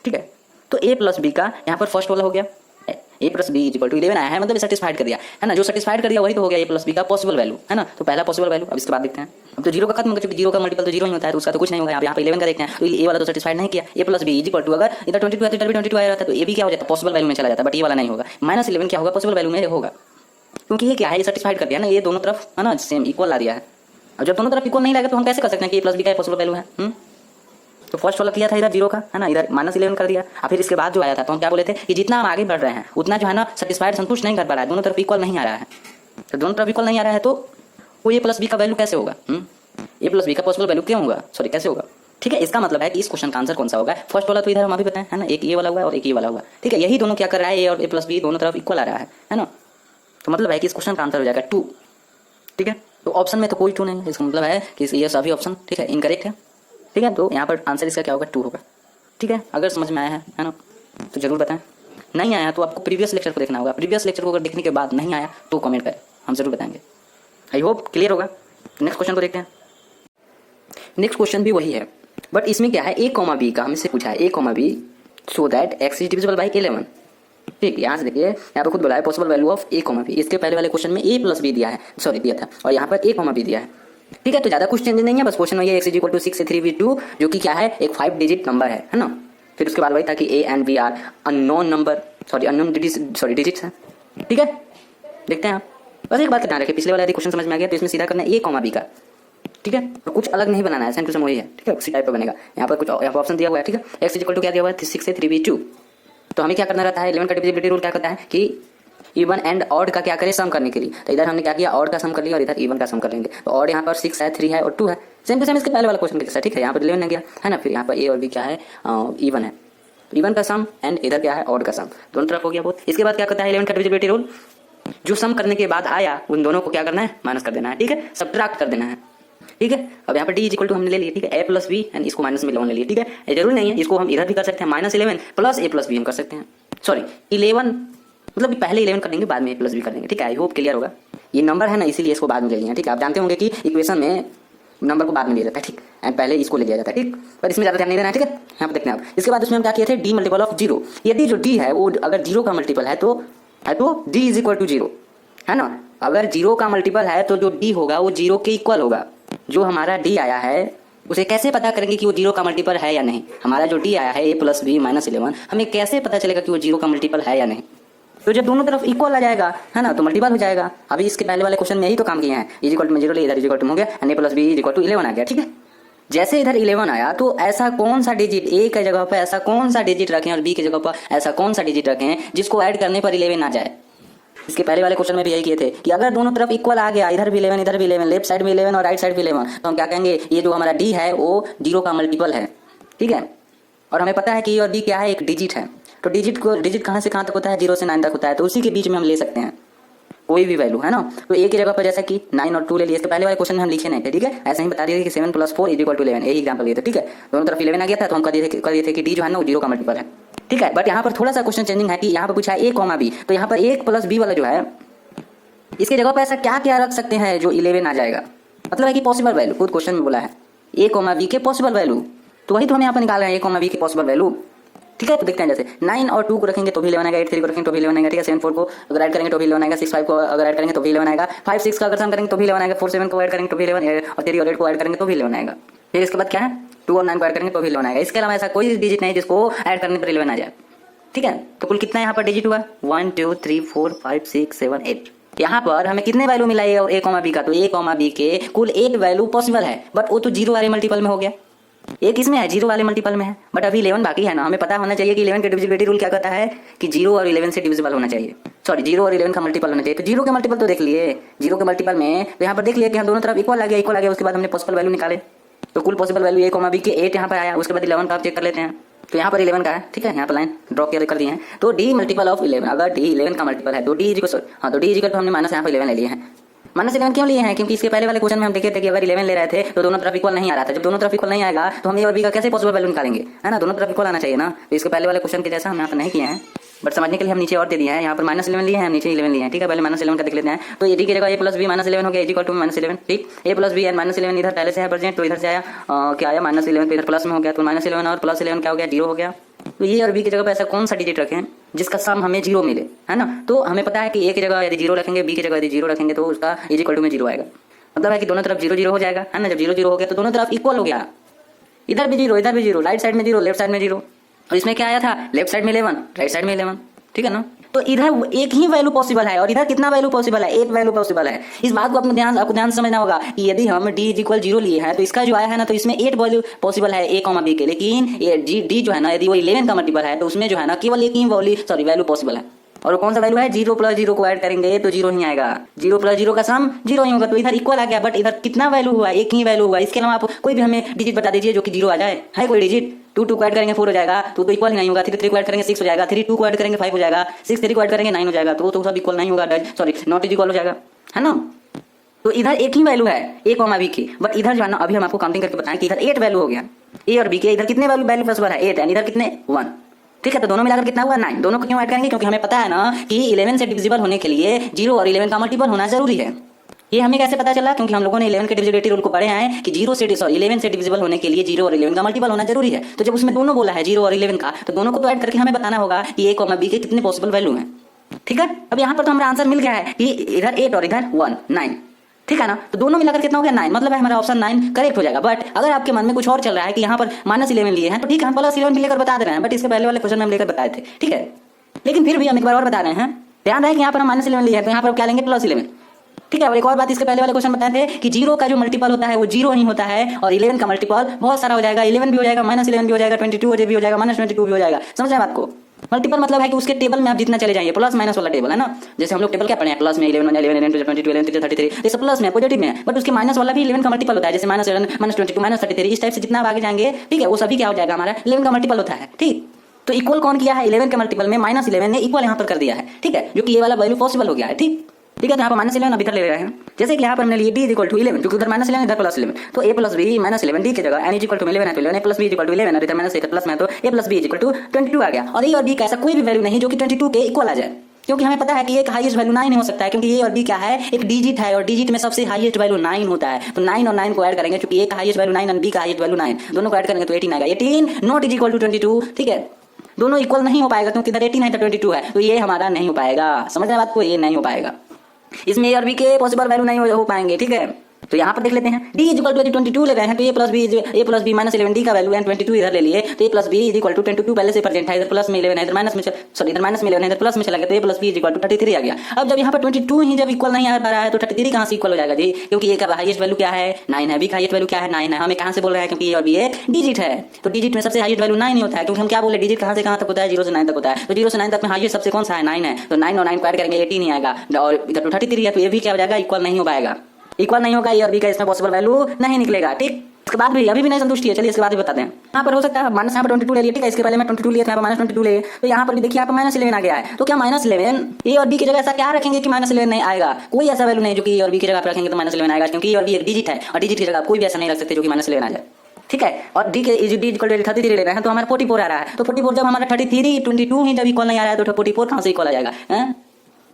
ठीक है। तो ए प्लस बी का यहाँ पर फर्स्ट वाला हो गया, a plus B equal to 11 आया है, मतलब सेटिस्फाइड कर दिया, है ना। जो सेटिस्फाइड कर दिया वही तो हो गया ए प्लस बी का पॉसिबल वैल्यू, है ना। तो पहला पॉसिबल वैल्यू, अब इसके बाद देखते हैं। अब तो 0 का खत्म हो गया, क्योंकि 0 का मल्टीपल तो 0 ही होता है, तो उसका तो कुछ नहीं होगा। यहाँ पे 11 का देखते हैं, तो ये वाला तो सेटिस्फाइड नहीं किया। ए प्लस बी इक्वल टू, अगर इधर 22 है तो इधर भी 22 आया रहता है, तो ये भी क्या हो जाता है, पॉसिबल वैल्यू में चला जाता है, बट ये वाला नहीं होगा। -11 क्या होगा, पॉसिबल वैल्यू में होगा, क्योंकि ये क्या है, ये सेटिस्फाइड कर दिया ना, ये दोनों तरफ, है ना, सेम इक्वल ला दिया है। अब जब दोनों तरफ इक्वल नहीं लगा तो हम कैसे कर सकते हैं कि ए प्लस बी का पॉसिबल वैल्यू है। तो फर्स्ट वाला किया था इधर 0 का, है ना, इधर -11 कर दिया। और फिर इसके बाद जो आया था तो हम क्या बोले थे कि जितना हम आगे बढ़ रहे हैं उतना जो है ना सेटिस्फाइड संतुष्ट नहीं कर पा रहा है, दोनों तरफ इक्वल नहीं आ रहा है। तो दोनों तरफ इक्वल नहीं आ रहा है तो वो ए प्लस बी का वैल्यू कैसे होगा, ए प्लस बी का पॉसिबल वैल्यू क्यों होगा, सॉरी कैसे होगा, ठीक है। इसका मतलब है कि इस क्वेश्चन का आंसर कौन सा होगा, फर्स्ट वाला तो इधर हम अभी बताएं, है ना, एक ये वाला हुआ और एक ये वाला हुआ, ठीक है। यही दोनों क्या कर रहा है, ए और ए प्लस बी दोनों तरफ इक्वल आ रहा है ना। तो मतलब है कि इस क्वेश्चन का आंसर हो जाएगा 2, ठीक है। तो ऑप्शन में तो कोई 2 नहीं है, इसका मतलब है कि ये सभी ऑप्शन, ठीक है, इनकरेक्ट है, ठीक है। तो यहाँ पर आंसर इसका क्या होगा, 2 होगा, ठीक है। अगर समझ में आया है ना, तो जरूर बताएं। नहीं आया तो आपको प्रीवियस लेक्चर को देखना होगा, प्रीवियस लेक्चर को अगर देखने के बाद नहीं आया तो कमेंट करें, हम जरूर बताएंगे। आई होप क्लियर होगा। नेक्स्ट क्वेश्चन को देखते हैं। नेक्स्ट क्वेश्चन भी वही है, बट इसमें क्या है, ए कॉमा बी का हमसे पूछा है, a comma b so that x is divisible by 11, ठीक। यहाँ से देखिए, यहाँ पर खुद बोला है possible value of A comma B. इसके पहले वाले क्वेश्चन में ए प्लस बी दिया है, सॉरी दिया था, और यहाँ पर ए कॉमा बी दिया है, ठीक है। तो ज़्यादा कुछ चेंज नहीं है, बस क्वेश्चन में ये एक्स इज इक्वल टू 6 से 3v2, जो कि क्या है, एक 5 डिजिट नंबर है ना। फिर उसके बाद वही था कि A and B are unknown number, sorry unknown digits है, ठीक है। देखते हैं आप, बस एक बात का ध्यान रखें, पिछले वाला यदि क्वेश्चन समझ में आ गया तो इसमें सीधा करना है ए कॉमा बी का, ठीक है। तो कुछ अलग नहीं बनाना है, सेम टू सेम वही है, ठीक है, उसी टाइप का बनेगा। यहाँ पर कुछ यहाँ पर ऑप्शन दिया हुआ है, ठीक है। एक्स इज इक्वल टू क्या दिया हुआ है, 6 से 3v2। तो हमें क्या करना रहता है, 11 का डिविजिबिलिटी रूल क्या कहता है कि इवन एंड ऑड का क्या करें, सम करने के लिए। तो इधर हमने क्या किया, ऑड का सम कर लिया और इधर इवन का सम कर लेंगे। तो ऑड यहाँ पर 6 है, 3 है और 2 है, सेम टू सेम इसके पहले वाला क्वेश्चन के जैसा, ठीक है। यहाँ पर 11 ने गया, है ना। फिर यहाँ पर ए और बी क्या है, इवन है, इवन का सम, एंड इधर क्या है, ऑड का सम, दोनों तरफ हो गया बहुत। इसके बाद क्या करता है 11 का डिविजिबिलिटी रूल, जो सम करने के बाद आया उन दोनों को क्या करना है, माइनस कर देना है, ठीक है, सब्ट्रैक्ट कर देना है, ठीक है। अब यहाँ पर डी इज इक्वल टू हमने ले लिया, ठीक है, ए प्लस बी एंड इसको माइनस में ले लिया, ठीक है। ये जरूरी नहीं है, इसको हम इधर भी कर सकते हैं, -11 प्लस ए प्लस बी हम कर सकते हैं, सॉरी 11, मतलब पहले 11 कर देंगे बाद में ए प्लस बी कर देंगे, ठीक है। आई होप क्लियर होगा। ये नंबर है ना, इसीलिए इसको बाद में ले लिया, ठीक है। आप जानते होंगे कि इक्वेशन में नंबर को बाद में लिया जाता है, ठीक, एंड पहले इसको ले लिया जाता है, ठीक। पर इसमें ज़्यादा ध्यान नहीं देना है, ठीक है। यहाँ पर देखते हैं आप, इसके बाद उसमें हम क्या किए थे, डी मल्टीपल ऑफ 0। यदि जो डी है वो अगर 0 का मल्टीपल है तो डी इज इक्वल टू 0, है ना। अगर 0 का मल्टीपल है तो जो डी होगा वो 0 के इक्वल होगा। जो हमारा डी आया है उसे कैसे पता करेंगे कि वो 0 का मल्टीपल है या नहीं। हमारा जो डी आया है ए प्लस बी -11, हमें कैसे पता चलेगा कि वो 0 का मल्टीपल है या नहीं। तो जब दोनों तरफ इक्वल आ जाएगा, है ना, तो मल्टीपल हो जाएगा। अभी इसके पहले वाले क्वेश्चन में यही तो काम किए हैं, इज इक्वल टू 0 इधर इज इक्वल टू हो गया, and A plus B is equal to 11 आ गया, ठीक है। जैसे इधर 11 आया तो ऐसा कौन सा डिजिट, ए की जगह पर ऐसा कौन सा डिजिट रखें और बी की जगह पर ऐसा कौन सा डिजिट रखें जिसको ऐड करने पर 11 आ जाए। इसके पहले वाले क्वेश्चन में भी यही किए थे कि अगर दोनों तरफ इक्वल आ गया, इधर भी 11 इधर भी 11, लेफ्ट साइड भी 11 और राइट साइड भी 11, तो हम क्या कहेंगे, ये जो हमारा डी है वो 0 का मल्टीपल है, ठीक है। और हमें पता है कि ए और डी क्या है, एक डिजिट है। तो डिजिट कहाँ से कहाँ तक होता है, 0 से 9 तक होता है, तो उसी के बीच में हम ले सकते हैं कोई भी वैल्यू, है ना। तो ए की जगह पर जैसा कि 9 और 2 ले लिए। इसके पहले वाले क्वेश्चन में हम लिखे नहीं थे, ठीक है, ऐसे ही बता दिए कि 7 + 4 = 11, यही एग्जाम्पल लिए थे, ठीक है। दोनों तरफ 11 आ गया था तो हम कर दिए थे कि डी जो है ना वो 0 का मल्टीपल है, ठीक है। बट यहाँ पर थोड़ा सा क्वेश्चन चेंजिंग है कि यहाँ पर पूछा है ए कॉमा बी, तो यहाँ पर ए प्लस बी वाला जो है इसकी जगह पर ऐसा क्या क्या रख सकते हैं जो 11 आ जाएगा। मतलब है कि पॉसिबल वैल्यू, खुद क्वेश्चन में बोला है ए कॉमा बी के पॉसिबल वैल्यू, तो वही तो हम यहाँ पर निकाल रहे हैं, ए कॉमा बी की पॉसिबल वैल्यू, ठीक है। तो देखते हैं, जैसे 9 और 2 को रखेंगे तो भी 11 आएगा, 8 3 को रखेंगे तो भी 11 आएगा, ठीक है। 7 4 को अगर ऐड करेंगे तो भी 11 आएगा, 6 5 को अगर ऐड करेंगे तो भी 11 आएगा, 5 6 का अगर सम करेंगे तो भी 11 आएगा, 4 7 को ऐड करेंगे तो भी 11, और 3 और 8 को ऐड करेंगे तो भी 11 आएगा। फिर इसके बाद क्या है, 2 और 9 को ऐड करेंगे तो भी 11 आएगा। इसके अलावा ऐसा कोई डिजिट नहीं जिसको ऐड करने पर 11 आ जाए, ठीक है। तो कुल कितना यहाँ पर डिजिट हुआ, 1 2 3 4 5 6 7 8, यहाँ पर हमें कितने वैल्यू मिला ए कॉमा बी का, तो ए कॉमा बी के कुल 8 वैल्यू पॉसिबल है, बट वो तो 0 वाले मल्टीपल में हो गया, एक इसमें है 0 वाले मल्टीपल में है, बट अभी 11 बाकी है ना। हमें पता होना चाहिए कि 11 का डिविजिबिलिटी रूल क्या कहता है कि 0 और 11 से डिविजिबल होना चाहिए, सॉरी 0 और 11 का मल्टीपल होना चाहिए। तो 0 के मल्टीपल तो देख लिए, 0 के मल्टीपल में तो यहाँ पर देख लिया कि हम दोनों तरफ इक्वल आ गया, उसके बाद हमने पॉसिबल वैल्यू निकाले, तो कुल पॉसिबल वैल्यू ए कॉमा बी के 8 यहाँ पर आया, उसके बाद 11 का आप चेक कर लेते हैं, तो यहाँ पर 11 का है, ठीक है, यहाँ पर लाइन ड्रॉ कर दिए हैं। तो डी मल्टीपल ऑफ 11, अगर डी 11 का मल्टीपल है तो डी इजिकल, हाँ तो डी इजिकल तो हमने माइनस यहाँ पर 11 ले लिए हैं। माइनस 11 क्यों लिए हैं, क्योंकि इसके पहले वाले क्वेश्चन में हम देखे थे कि अगर 11 ले रहे थे तो दोनों तरफ इक्वल नहीं आ रहा था। जब दोनों तरफ इक्वल नहीं आएगा तो हम ए और बी का कैसे पॉसिबल वैल्यू निकालेंगे, है ना, दोनों तरफ इक्वल आना चाहिए ना। तो इसके पहले वाले क्वेश्चन के जैसा हम यहाँ पर नहीं किए हैं, बट समझने के लिए हम नीचे और दे दिए हैं, यहाँ पर -11 लिए हैं, नीचे 11 लिए हैं, ठीक है। पहले -11 का देख लेते हैं, तो ए डी की जगह ए प्लस बी -11 हो गया, इक्वल टू -11, ठीक। ए प्लस बी एंड -11 इधर पहले से है प्रेजेंट, तो इधर से आया क्या आया -11, तो इधर प्लस में हो गया, तो -11 और +11 क्या हो गया, 0 हो गया। तो ये और बी की जगह पे ऐसा कौन सा डिजिट रखें जिसका सम हमें 0 मिले, है ना। तो हमें पता है कि ए की जगह यदि 0 रखेंगे, बी की जगह यदि 0 रखेंगे तो उसका इक्वल टू में 0 आएगा, मतलब है कि दोनों तरफ 0 0 हो जाएगा, है ना। जब 0 0 हो गया तो दोनों तरफ इक्वल हो गया, इधर भी 0 इधर भी 0, राइट साइड में 0 लेफ्ट साइड में 0, और इसमें क्या आया था, लेफ्ट साइड में 11 राइट साइड में 11, ठीक है ना। तो इधर एक ही वैल्यू पॉसिबल है और इधर कितना वैल्यू पॉसिबल है, 8 वैल्यू पॉसिबल है। इस बात को आपको ध्यान से समझना होगा कि यदि हम d इक्वल 0 लिए हैं तो इसका जो आया है ना, तो इसमें 8 वैल्यू पॉसिबल है ए कॉमा बी के, लेकिन ये d जो है ना, यदि वो 11 का मल्टीपल है तो उसमें जो है ना केवल एक ही वैल्यू पॉसिबल है, और कौन सा वैल्यू है, 0 + 0 को ऐड करेंगे तो 0 ही आएगा, 0 + 0 का सम 0 ही होगा। तो इधर इक्वल आ गया, बट इधर कितना वैल्यू हुआ, एक ही वैल्यू हुआ। इसके अलावा आप कोई भी हमें डिजिट बता दीजिए जो कि 0 आ जाए, है कोई डिजिट। 2 2 को ऐड करेंगे 4 हो जाएगा, तो इक्वल ही नहीं होगा। 3 3 को ऐड करेंगे 6 हो जाएगा, 3 2 को ऐड करेंगे 5 हो जाएगा, 6 3 को ऐड करेंगे 9 हो जाएगा, तो सब इक्वल नहीं होगा, सॉरी नॉट इक्वल हो जाएगा, है ना। तो इधर एक ही वैल्यू है ए कॉमा बी की, बट इधर जो है ना अभी हम आपको काउंटिंग करके बताएं कि इधर 8 वैल्यू हो गया ए और बी के, इधर कितने वैल्यू पॉसिबल है 8 है, इधर कितने 1, ठीक है। तो दोनों मिलाकर कितना हुआ 9, दोनों को क्यों ऐड करेंगे, क्योंकि हमें पता है ना कि 11 से डिविजिबल होने के लिए 0 और 11 का मल्टीपल होना जरूरी है। ये हमें कैसे पता चला, क्योंकि हम लोगों ने 11 के डिविजिबिलिटी रूल को पढ़े हैं कि 11 से डिविजिबल होने के लिए 0 और 11 का मल्टीपल होना जरूरी है। तो जब उसमें दोनों बोला है 0 और 11 का, तो दोनों को तो ऐड करके हमें बताना होगा कि ए कॉमा बी के कितने पॉसिबल वैल्यू हैं, ठीक है। अब यहाँ पर तो हमारा आंसर मिल गया है कि इधर 8 और इधर 1 9, ठीक है ना। तो दोनों मिलाकर कितना हो गया 9, मतलब है हमारा ऑप्शन 9 करेक्ट हो जाएगा। बट अगर आपके मन में कुछ और चल रहा है कि यहाँ पर -11 लिए हैं, तो ठीक है हम +11 लेकर बता दे रहे हैं, बट इसके पहले वाले क्वेश्चन में हम लेकर बताए थे, ठीक है। लेकिन फिर भी हम एक बार और बता रहे हैं, ध्यान रहे कि यहाँ पर हम -11 लिए हैं, तो यहाँ पर क्या लेंगे +11, ठीक है। और एक और बात, इसके पहले वाले क्वेश्चन बताए थे कि 0 का जो मल्टीपल होता है वो 0 ही होता है, और 11 का मल्टीपल बहुत सारा हो जाएगा, 11 भी हो जाएगा, -11 भी हो जाएगा, 22 भी हो जाएगा, -22 भी हो जाएगा। समझ रहे हैं बात को। मल्टीपल मतलब है कि उसके टेबल में आप जितना चले जाइए, प्लस माइनस वाला टेबल है ना। जैसे हम लोग टेबल क्या पढ़े हैं, प्लस में 11 11 22 11 33, ये सब प्लस में पॉजिटिव में है, बट उसके माइनस वाला भी 11 का मल्टीपल होता है, जैसे -11 -22 -33, इस टाइप से जितना आप आगे जाएंगे, ठीक है, वो सभी क्या हो जाएगा हमारा 11 का मल्टीपल होता है, ठीक। तो इक्वल कौन किया है 11 के मल्टीपल में -11 ने इक्वल यहाँ पर कर दिया है, ठीक है, जो कि ये वाला वैल्यू पॉसिबल हो गया है, ठीक। ठीक है, तो यहाँ पर -11 अभी इधर ले रहे हैं, जैसे कि यहाँ पर हमने लिए d = 11, क्योंकि उधर -11 इधर +11, तो a + b -11 d की जगह n = 11 है, तो 11 a + b = 11, और इधर -1 प्लस में तो a + b = 22 आ गया। और a और b का ऐसा कोई भी वैल्यू नहीं जो कि 22 के इक्वल आ जाए, क्योंकि हमें पता है कि एक हाईएस्ट वैल्यू 9 नहीं हो सकता है, क्योंकि a और b क्या है, एक डिजिट है, और डिजिट में सबसे हाईएस्ट वैल्यू 9 होता है। तो 9 और 9 को ऐड करेंगे, क्योंकि a का हाईएस्ट वैल्यू 9 और b का हाईएस्ट वैल्यू 9, दोनों को ऐड करेंगे तो 18 आएगा। 18 नॉट = 22, ठीक है, दोनों इक्वल नहीं हो पाएगा, क्योंकि इधर 18 है इधर 22 है, तो ये हमारा नहीं हो पाएगा। समझ रहे हैं बात को, ये नहीं हो पाएगा, इसमें ए और बी के पॉसिबल वैल्यू नहीं हो पाएंगे, ठीक है। तो यहाँ पर देख लेते हैं d = 22 ले रहे हैं, तो a + b -11 d का वैल्यू है, 22 इधर ले लिए, तो a + b = 22 पहले से प्रेजेंट है, इधर प्लस में 11 है, इधर माइनस में, सॉरी इधर माइनस में 11 है, इधर प्लस में चला गया, तो a + b = 33 आ गया। अब जब यहाँ पर 22 ही जब इक्वल नहीं आ रहा है, तो 33 कहाँ से इक्वल हो जाएगा जी, क्योंकि a का हाईएस्ट वैल्यू क्या है 9 है, b का हाईएस्ट वैल्यू क्या है 9 है। हमें कहाँ से बोल रहे हैं, क्योंकि a और b एक डिजिट है, तो डिजिट में सबसे हाईएस्ट वैल्यू 9 ही होता है, क्योंकि हम क्या बोले डिजिट कहाँ से कहाँ तक होता है, 0 से 9 तक होता है, तो 0 से 9 तक में हाईएस्ट सबसे कौन सा है 9 है, तो 9 और 9 को ऐड करेंगे 18 ही आएगा, और इधर 33 है, तो ये भी क्या हो जाएगा इक्वल नहीं हो पाएगा, इक्वल नहीं होगा, ए और बी का इसमें पॉसिबल वैल्यू नहीं निकलेगा, ठीक। इसके बाद भी अभी भी नहीं संतुष्टि है, चलिए इसके बाद भी बताते हैं। यहाँ पर हो सकता है माइनस, यहाँ पर 22 ले लिया, ठीक है, इसके पहले मैं 22 लिया था, यहाँ पर -22 ले, तो यहाँ पर भी देखिए यहाँ पर -11 आ गया है, तो क्या -11 ए और बी की जगह ऐसा क्या रखेंगे कि -11 नहीं आएगा, कोई ऐसा वैल्यू नहीं जो कि ए और बी की जगह आप रखेंगे तो -11 आएगा, क्योंकि ए और बी एक डिजिट है, और डिजिट की जगह कोई भी ऐसा नहीं रख सकते जो कि -11 आ जाए, ठीक है। और d के d = 33 ले रहे हैं, तो हमारा 44 आ रहा है, तो 44 जब हमारा 33 22 ही जब इक्वल नहीं आ रहा है, तो 44 कहाँ से इक्वल आ जाएगा,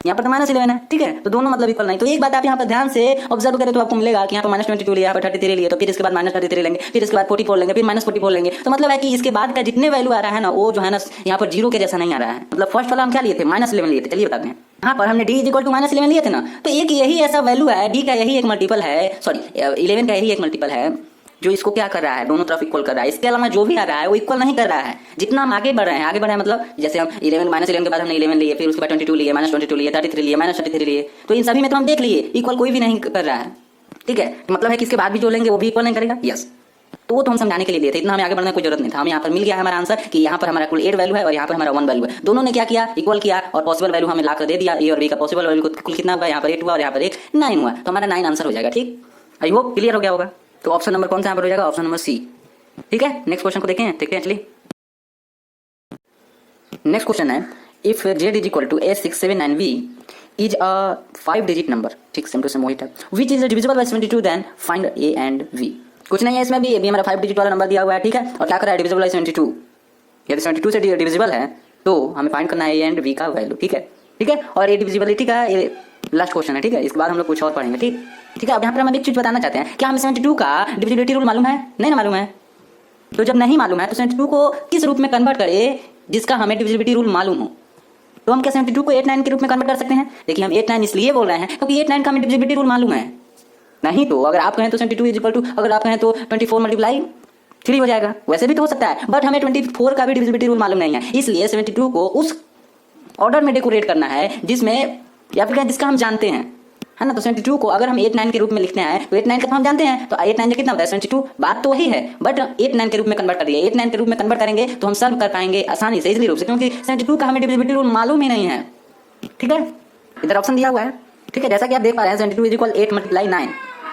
यहाँ पर तो -11 है, ठीक है, तो दोनों मतलब इक्वल नहीं। तो एक बात आप यहाँ पर ध्यान से ऑब्जर्व करें तो आपको मिलेगा कि यहाँ पर -22 लिया, यहाँ पर 33 लिए, तो फिर इसके बाद -33 लेंगे, फिर इसके बाद 44 लेंगे, फिर -44 लेंगे, तो मतलब है कि इसके बाद का जितने वैल्यू आ रहा है ना, वो जो है ना यहाँ पर 0 के जैसा नहीं आ रहा है। मतलब फर्स्ट वाला हम क्या लिए थे -11 लिए थे, चलिए बताते हैं। यहाँ पर हमने d = -11 लिए थे ना, तो एक यही ऐसा वैल्यू है, d का यही एक मल्टीपल है, सॉरी 11 का यही एक मल्टीपल है, जो इसको क्या कर रहा है, दोनों तरफ इक्वल कर रहा है। इसके अलावा जो भी आ रहा है वो इक्वल नहीं कर रहा है। जितना हम आगे बढ़ रहे हैं, आगे बढ़े मतलब जैसे हम 11 -11 के बाद हमने 11 लिए, फिर उसके बाद 22 लिए, -22 लिए, 33 लिए, -33 लिए, तो इन सभी में तो हम देख लिए इक्वल कोई भी नहीं कर रहा है। ठीक है, मतलब है कि इसके बाद भी जो लेंगे वो भी इक्वल नहीं करेगा। यस, तो वो तो हम समझाने के लिए दिए थे, इतना हमें आगे बढ़ने की कोई जरूरत नहीं था। हमें यहाँ पर मिल गया है हमारा आंसर कि यहाँ पर हमारा कुल 8 वैल्यू है और यहाँ पर हमारा 1 वैल्यू है। दोनों ने क्या किया, इक्वल किया और पॉसिबल वैल्यू हमें लाकर दे दिया। ए और बी का पॉसिबल वैल्यू कुल कितना हुआ, यहाँ पर 8 हुआ और यहाँ पर 9 हुआ, तो हमारा 9 आंसर हो जाएगा। ठीक, आई होप क्लियर हो गया होगा। तो ऑप्शन नंबर कौन सा यहाँ पर हो जाएगा, ऑप्शन नंबर सी। ठीक है, नेक्स्ट क्वेश्चन को देखते हैं चलिए। नेक्स्ट क्वेश्चन है, if z is equal to a679b is a 5 digit number. ठीक, सेम टू सेम वही type, which is divisible by 72, then find a and v। कुछ नहीं है इसमें भी हमारा 5 डिजिट वाला नंबर दिया हुआ है। ठीक है, और क्या कर रहा है, डिविजिबल बाय 72। यदि 72 से डिविजिबल है तो हमें फाइंड करना है a एंड v का वैल्यू। ठीक है, और ये डिविजिबिलिटी का ये लास्ट क्वेश्चन है। ठीक है, इसके बाद हम लोग कुछ और पढ़ेंगे। ठीक है, अब यहाँ पर हम एक चीज बताना चाहते हैं, क्या हमें 72 का डिविजिबिलिटी रूल मालूम है? नहीं ना मालूम है। तो जब नहीं मालूम है तो 72 को किस रूप में कन्वर्ट करें जिसका हमें डिविजिबिलिटी रूल मालूम हो? तो हम क्या 72 को 8 9 के रूप में कन्वर्ट कर सकते हैं? देखिए, हम 8 9 इसलिए बोल रहे हैं क्योंकि 8 9 का हमें डिविजिबिलिटी रूल मालूम है। नहीं तो अगर आप कहें तो 72 इज इक्वल टू, अगर आप कहें तो 24 × 3 हो जाएगा, वैसे भी तो हो सकता है, बट हमें 24 का भी डिविजिबिलिटी रूल मालूम नहीं है। इसलिए 72 को उस ऑर्डर में डेकोरेट करना है जिसमें, या फिर जिसका हम जानते हैं, है ना। तो 72 को अगर हम 8 9 के रूप में लिखते हैं तो 8 9 का तो हम जानते हैं, तो 8 9 कितना होता है 72, बात तो वही है, बट 8 9 के रूप में कन्वर्ट कर दिए। 8 9 के रूप में कन्वर्ट करेंगे तो हम सॉल्व कर पाएंगे आसानी से, इजीली रूप से, क्योंकि 72 का हमें डिविजिबिलिटी रूल मालूम ही नहीं है। ठीक है, इधर ऑप्शन दिया हुआ है। ठीक है, जैसा कि आप देख पा रहे हैं 72 इज इक्वल 8 × 9।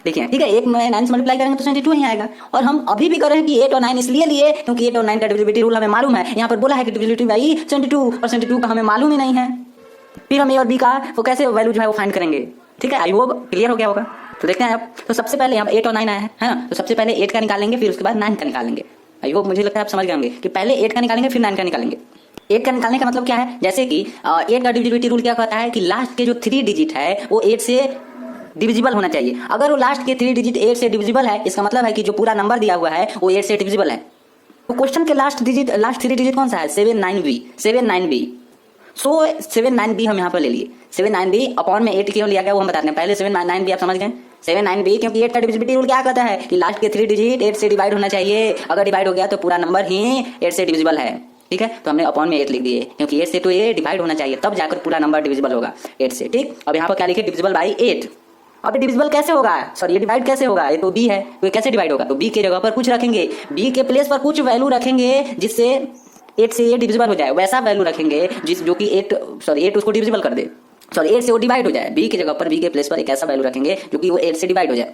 देखिए, ठीक है, 8 9 से मल्टीप्लाई करेंगे तो 72 ही आएगा। और हम अभी भी कर रहे हैं कि 8 और 9 इसलिए लिए क्योंकि 8 और 9 का डिविजिबिलिटी रूल हमें मालूम है। यहाँ पर बोला है कि डिविजिबिलिटी बाई 72, और 72 का हमें मालूम ही नहीं है। फिर हम ए और बी का वो कैसे वैल्यू जो है वो फाइंड करेंगे। ठीक है, आई होप क्लियर हो गया होगा। तो देखते हैं आप, तो सबसे पहले यहाँ पर 8 और 9 आया है ना, तो सबसे पहले 8 का निकालेंगे, फिर उसके बाद 9 का निकालेंगे। आई होप, मुझे लगता है आप समझ गए होंगे कि पहले 8 का निकालेंगे फिर 9 का निकालेंगे। 8 का निकालने का मतलब क्या है, जैसे कि 8 का डिविजिबिलिटी रूल क्या कहता है कि लास्ट के जो 3 डिजिट है वो 8 से डिविजिबल होना चाहिए। अगर वो लास्ट के 3 डिजिट 8 से डिविजिबल है, इसका मतलब है कि जो पूरा नंबर दिया हुआ है वो 8 से डिविजिबल है। तो क्वेश्चन के लास्ट 3 डिजिट कौन सा है, 79b। सो 79b हम यहाँ पर ले लिए। 79b अपॉन में 8 क्यों लिया गया वो हम बताते हैं। पहले 79b आप समझ गए, 79b क्योंकि 8 का डिविजिबिलिटी रूल क्या कहता है कि लास्ट के 3 डिजिट 8 से डिवाइड होना चाहिए। अगर डिवाइड हो गया तो पूरा नंबर ही 8 से डिविजिबल है। ठीक है, तो हमने अपॉन में 8 लिख दिए क्योंकि 8 से तो ये डिवाइड होना चाहिए, तब जाकर पूरा नंबर डिविजिबल होगा 8 से। ठीक, अब यहाँ पर क्या लिखे, डिविजिबल बाई 8। अब डिविजिबल कैसे होगा, सॉरी ये डिवाइड कैसे होगा, ये तो b है, तो ये कैसे डिवाइड होगा, तो b के जगह पर कुछ रखेंगे, b के प्लेस पर कुछ वैल्यू रखेंगे जिससे 8 से ये डिविजिबल हो जाए। वैसा वैल्यू रखेंगे जो कि 8 उसको डिविजिबल कर दे, 8 से वो डिवाइड हो जाए। b की जगह पर b के प्लेस पर एक ऐसा वैल्यू रखेंगे जो कि वो 8 से डिवाइड हो जाए।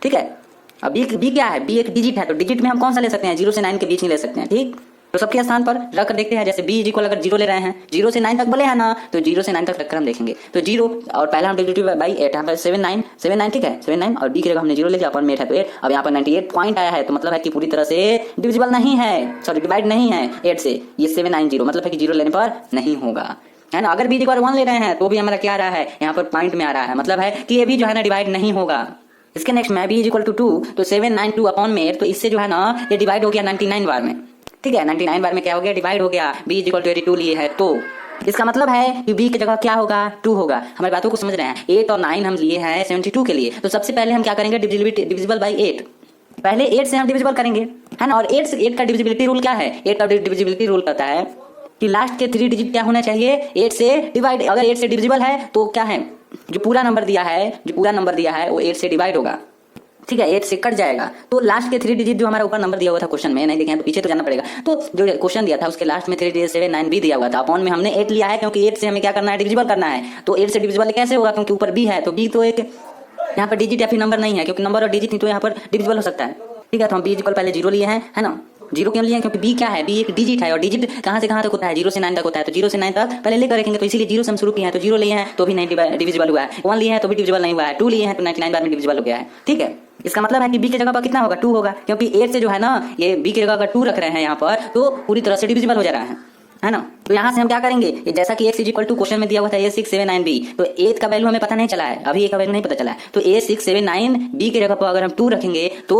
ठीक है, अब b क्या है, b एक डिजिट है, तो डिजिट में हम कौन सा ले सकते हैं, 0 से 9 के बीच में ले सकते हैं। ठीक, तो सबके स्थान पर रख कर देखते हैं। जैसे b इज इक्वल अगर 0 ले रहे हैं, 0 से 9 तक बोले हैं ना, तो 0 से 9 तक रखकर हम देखेंगे। तो 0 और पहला हम डिविजिबिलिटी बाई 8 यहाँ पर 79, ठीक है 79, और b की जगह हमने 0 ले लिया, अपन में 8 है तो 8। अब यहाँ पर 98 पॉइंट आया है, तो मतलब है कि पूरी तरह से डिविजिबल नहीं है, सॉरी डिवाइड नहीं है 8 से। ये 790 मतलब है कि 0 लेने पर नहीं होगा, है ना। अगर b इज इक्वल 1 ले रहे हैं तो भी हमारा क्या आ रहा है, यहाँ पर पॉइंट में आ रहा है, मतलब है कि ये भी जो है ना डिवाइड नहीं होगा। इसके नेक्स्ट में b इज इक्वल टू 2, तो 792 अपॉन में 8, तो इससे जो है ना ये डिवाइड हो गया 99 बार में। ठीक है, 99 बार में क्या हो गया, डिवाइड हो गया। b इज इक्वल टू 82 लिए है, तो इसका मतलब है कि b की जगह क्या होगा, 2 होगा। हमारी बातों को समझ रहे हैं। 8 और 9 हम लिए हैं 72 के लिए, तो सबसे पहले हम क्या करेंगे, डिविजिबल बाई 8। पहले 8 से हम डिविजिबल करेंगे, है ना। और 8 का डिविजिबिलिटी रूल क्या है, 8 का डिविजिबिलिटी रूल कहता है कि लास्ट के 3 डिजिट क्या होना चाहिए, 8 से डिवाइड। अगर 8 से डिविजिबल है तो क्या है, जो पूरा नंबर दिया है वो 8 से डिवाइड होगा। ठीक है, 8 से कट जाएगा, तो लास्ट के 3 डिजिट जो हमारा ऊपर नंबर दिया हुआ था क्वेश्चन में, नहीं देखे तो पीछे तो जाना पड़ेगा। तो जो क्वेश्चन दिया था उसके लास्ट में 3 डिजिट 792 दिया हुआ था, अपॉन में हमने 8 लिया है क्योंकि 8 से हमें क्या करना है, डिविजिबल करना है। तो 8 से डिविजिबल कैसे होगा, क्योंकि ऊपर b है, तो b तो एक यहाँ पर डिजिट या फिर नंबर नहीं है, क्योंकि नंबर और डिजिट नहीं तो यहाँ पर डिविजिबल हो सकता है। ठीक है, तो हम b इक्वल पहले 0 लिए हैं, है ना। 0 क्यों लिए हैं, क्योंकि b क्या है, b एक डिजिट है, और डिजिट कहाँ से कहाँ तक होता है, 0 से 9 तक होता है। तो 0 से 9 तक पहले लेकर रखेंगे, तो इसीलिए 0 से हम शुरू किए हैं, तो 0 लिए हैं तो भी नहीं डिविजिबल हुआ है। 1 लिए हैं तो भी डिविजिबल नहीं हुआ है। 2 लिए हैं तो 99 बार में डिविजिबल हो गया है। ठीक है, इसका मतलब है कि b की जगह पर कितना होगा, 2 होगा, क्योंकि 8 से जो है ना ये b की जगह अगर 2 रख रहे हैं यहाँ पर, तो पूरी तरह से डिविजिबल हो जा रहा है ना। तो यहाँ से हम क्या करेंगे, जैसा कि x is equal to question में दिया हुआ था a679b, तो 8 का वैल्यू हमें पता नहीं चला है, अभी a का वैल्यू नहीं पता चला है, तो a679b की जगह पर अगर हम 2 रखेंगे तो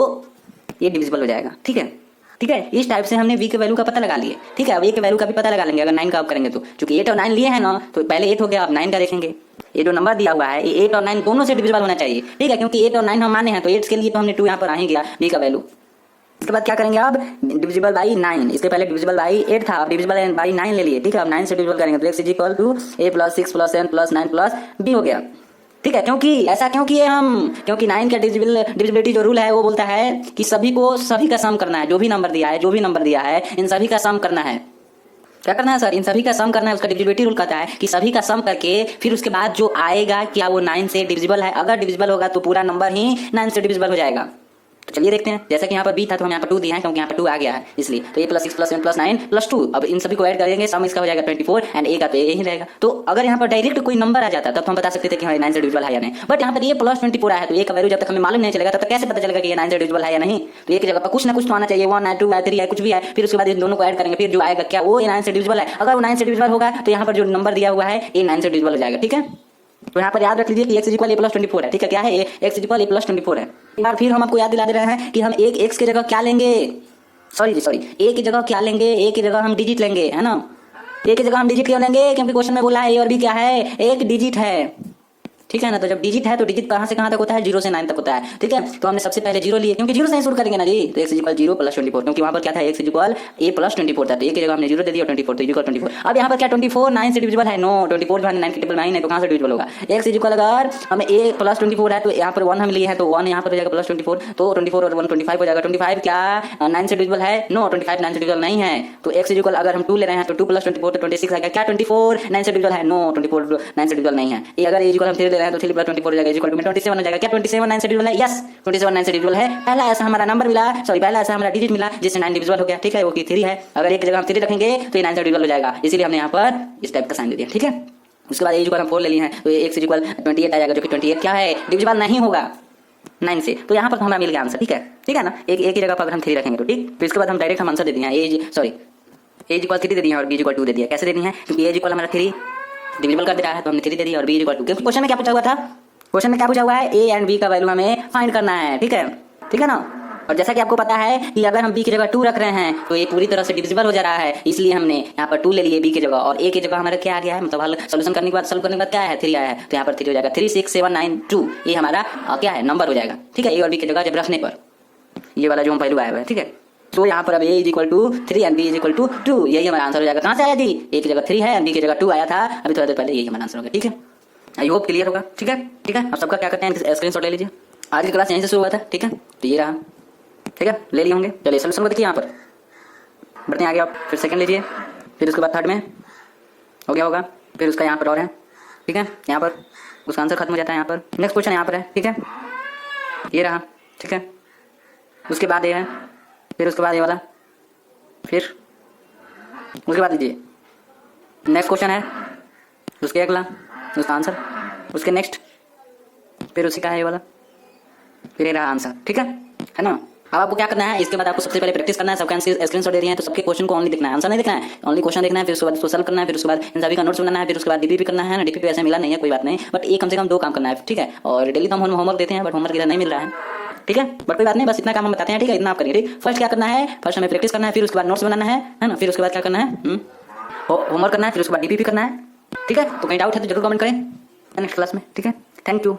ये डिविजिबल हो जाएगा। ठीक है, इस टाइप से हमने b के वैल्यू का पता लगा लिए। ठीक है, अब a के वैल्यू का भी पता लगा लेंगे अगर 9 का आप करेंगे तो, क्योंकि 8 और 9 लिए हैं ना, तो पहले 8 हो गया, अब 9 का देखेंगे। ये जो नंबर दिया हुआ है ये 8 और 9 दोनों से डिविजिबल होना चाहिए। ठीक है, क्योंकि 8 और 9 हम माने हैं, तो 8 के लिए तो हमने 2 यहाँ पर आ ही गया b का वैल्यू। इसके बाद क्या करेंगे अब, डिविजिबल बाई 9, इसके पहले डिविजिबल बाई 8 था, अब डिविजिबल बाई 9 ले लिए, ठीक है। अब 9 से डिविजिबल करेंगे तो x is equal to a plus 6 plus 7 plus 9 plus b हो गया, ठीक है। क्योंकि ऐसा क्यों किए हम, क्योंकि 9 का डिविजिबिलिटी जो रूल है वो बोलता है कि सभी का सम करना है, जो भी नंबर दिया है इन सभी का सम करना है। क्या करना है सर, इन सभी का सम करना है। उसका डिविजिबिलिटी रूल कहता है कि सभी का सम करके फिर उसके बाद जो आएगा क्या वो 9 से डिविजिबल है, अगर डिविजिबल होगा तो पूरा नंबर ही 9 से डिविजिबल हो जाएगा। तो चलिए देखते हैं, जैसा कि यहाँ पर b था तो हम यहाँ पर 2 दिए हैं क्योंकि यहाँ पर 2 आ गया है इसलिए, तो a plus 6 plus 7 plus 9 plus 2, अब इन सभी को ऐड करेंगे, सम इसका हो जाएगा 24 एंड a का तो यही रहेगा। तो अगर यहाँ पर डायरेक्ट कोई नंबर आ जाता तब तो हम बता सकते थे कि हाँ 9 से डिविजिबल है या नहीं, बट यहाँ पर ये प्लस 24 आया है तो a का वैल्यू जब तक हमें मालूम नहीं चलेगा तब तक कैसे पता चलेगा कि ये 9 से डिविजिबल है या नहीं। तो एक जगह पर कुछ ना कुछ तो आना चाहिए, 1 है 2 है 3 है कुछ भी है, फिर उसके बाद इन दोनों को ऐड करेंगे, फिर जो आएगा क्या वो 9 से डिविजिबल है। अगर वो 9 से डिविजिबल होगा तो यहाँ पर जो नंबर दिया हुआ है ये 9 से डिविजिबल हो जाएगा, ठीक है। तो यहाँ पर याद रख लीजिए कि x इक्वल a प्लस 24 है, ठीक है। क्या है, x इक्वल a प्लस 24 है। एक बार फिर हम आपको याद दिला दे रहे हैं कि हम एक x की जगह क्या लेंगे, सॉरी a की जगह क्या लेंगे, a की जगह हम डिजिट लेंगे, है ना। a की जगह हम डिजिट क्यों लेंगे, क्योंकि क्वेश्चन में बोला है a और b क्या है, एक डिजिट है, ठीक है ना। तो जब डिजिट है तो डिजिट कहाँ से कहाँ तक होता है, 0 से 9 तक होता है, ठीक है। तो हमने सबसे पहले 0 लिए क्योंकि 0 से ही शुरू करेंगे ना जी, तो x इक्वल 0 प्लस 24, क्योंकि वहाँ पर क्या था x इक्वल a प्लस 24 था, तो a की जगह हमने 0 दे दिया 24, तो इक्वल 24। अब यहाँ पर क्या 24 9 से डिविजिबल है, नो 24 जो है 9 के टेबल में ही नहीं, तो कहाँ से डिविजिबल होगा। x इक्वल अगर हमें a प्लस 24 है तो यहाँ पर 1 हम लिए हैं तो 1 यहाँ पर हो जाएगा प्लस 24, तो 24 और 1 25 हो जाएगा। 25 क्या 9 से डिविजिबल है, नो 25 9 से डिविजिबल नहीं है। तो x इक्वल अगर हम 2 ले रहे हैं तो 2 प्लस 24 तो 26 आएगा, क्या 24 9 से डिविजिबल है, नो 24 9 से डिविजिबल नहीं है। ये अगर a इक्वल हम 3 ले रहे हैं तो 3 प्लस 24 इक्वल टू 27 हो जाएगा, क्या 27 9 से डिविजिबल है, यस 27 9 से डिविजिबल है। पहला ऐसा हमारा नंबर मिला, पहला ऐसा हमारा डिजिट मिला जिससे 9 डिविजिबल हो गया, ठीक है। वो की 3 है, अगर एक की जगह हम 3 रखेंगे तो ये 9 से डिविजिबल हो जाएगा, इसीलिए हमने यहाँ पर इस टाइप का साइन दे दिया, ठीक है। उसके बाद a इक्वल हम 4 ले लिए हैं तो x इक्वल 28 आ जाएगा, जो कि 28 क्या है, डिविजिबल नहीं होगा 9 से, तो यहाँ पर हमारा मिल गया आंसर, ठीक है ना। एक की जगह पर अगर हम 3 रखेंगे तो ठीक, फिर इसके बाद हम डायरेक्ट हम आंसर दे दिए हैं, a इक्वल 3 दे दिया और b इक्वल 2 दे दिया। कैसे देनी है, क्योंकि a इक्वल हमारा 3 डिविजिबल कर दे रहा है तो हमने 3 दे दिया और b इक्वल 2, क्योंकि क्वेश्चन में क्या पूछा हुआ था, क्वेश्चन में क्या पूछा हुआ है, a एंड b का वैल्यू हमें फाइंड करना है, ठीक है ना। और जैसा कि आपको पता है कि अगर हम b की जगह 2 रख रहे हैं तो ये पूरी तरह से डिविजिबल हो जा रहा है, इसलिए हमने यहाँ पर 2 ले लिए b की जगह, और a की जगह हमारा क्या आ गया है, मतलब हल सोल्यूशन करने के बाद सॉल्व करने के बाद क्या है 3 आया है, तो यहाँ पर 3 हो जाएगा 3 6 7 9 2, ये हमारा क्या है नंबर हो जाएगा, ठीक है। a और b की जगह जब रखने पर ये वाला जो हम पहलू आया हुआ है, ठीक है। तो यहाँ पर अब a equal to 3 and b equal to 2, यही हमारा आंसर हो जाएगा। कहाँ से आया जी, a की जगह 3 है एंड b की जगह 2 आया था अभी थोड़ा देर पहले, यही हमारा आंसर होगा, ठीक है। आई होप क्लियर होगा, ठीक है। अब सबका क्या करते हैं, स्क्रीनशॉट ले लीजिए। आज की क्लास यहीं से शुरू हुआ था, ठीक है, तो ये रहा, ठीक है, ले लिए होंगे। चलिए सोल्यूशन को देखिए, यहाँ पर बढ़ते हैं आगे, आप फिर सेकंड लीजिए, फिर उसके बाद थर्ड में हो गया होगा, फिर उसका यहाँ पर और है, ठीक है। यहाँ पर उसका आंसर खत्म हो जाता है, यहाँ पर नेक्स्ट क्वेश्चन यहाँ पर है, ठीक है, ये रहा, ठीक है। उसके बाद ये है, फिर उसके बाद ये वाला, फिर उसके बाद लीजिए नेक्स्ट क्वेश्चन है, उसके अगला उसका आंसर, उसके नेक्स्ट, फिर उसी का है ये वाला, फिर ये रहा आंसर, ठीक है ना। अब आपको क्या करना है, इसके बाद आपको सबसे पहले प्रैक्टिस करना है। सबका स्क्रीनशॉट दे रही है तो सबके क्वेश्चन को ओनली देखना है, आंसर नहीं देखना है, ओनली क्वेश्चन देखना है, फिर उसके बाद उसको सॉल्व करना है, फिर उसके बाद इन सभी का नोट्स बनाना है, फिर उसके बाद डीपीपी करना है ना। डीपीपी ऐसे मिला नहीं है, कोई बात नहीं, बट ये कम से कम 2 काम करना है, ठीक है। और डेली तो हम होमवर्क देते हैं बट होमवर्क इधर नहीं मिल रहा है, ठीक है, बट कोई बात नहीं, बस इतना काम हम बताते हैं, ठीक है, इतना आप करिए, ठीक। फर्स्ट क्या करना है, फर्स्ट हमें प्रैक्टिस करना है, फिर उसके बाद नोट्स बनाना है ना, फिर उसके बाद क्या करना है, होमवर्क करना है, फिर उसके बाद डीपीपी करना है, ठीक है। तो कहीं डाउट है तो जरूर कमेंट करें नेक्स्ट क्लास में, ठीक है। Thank you.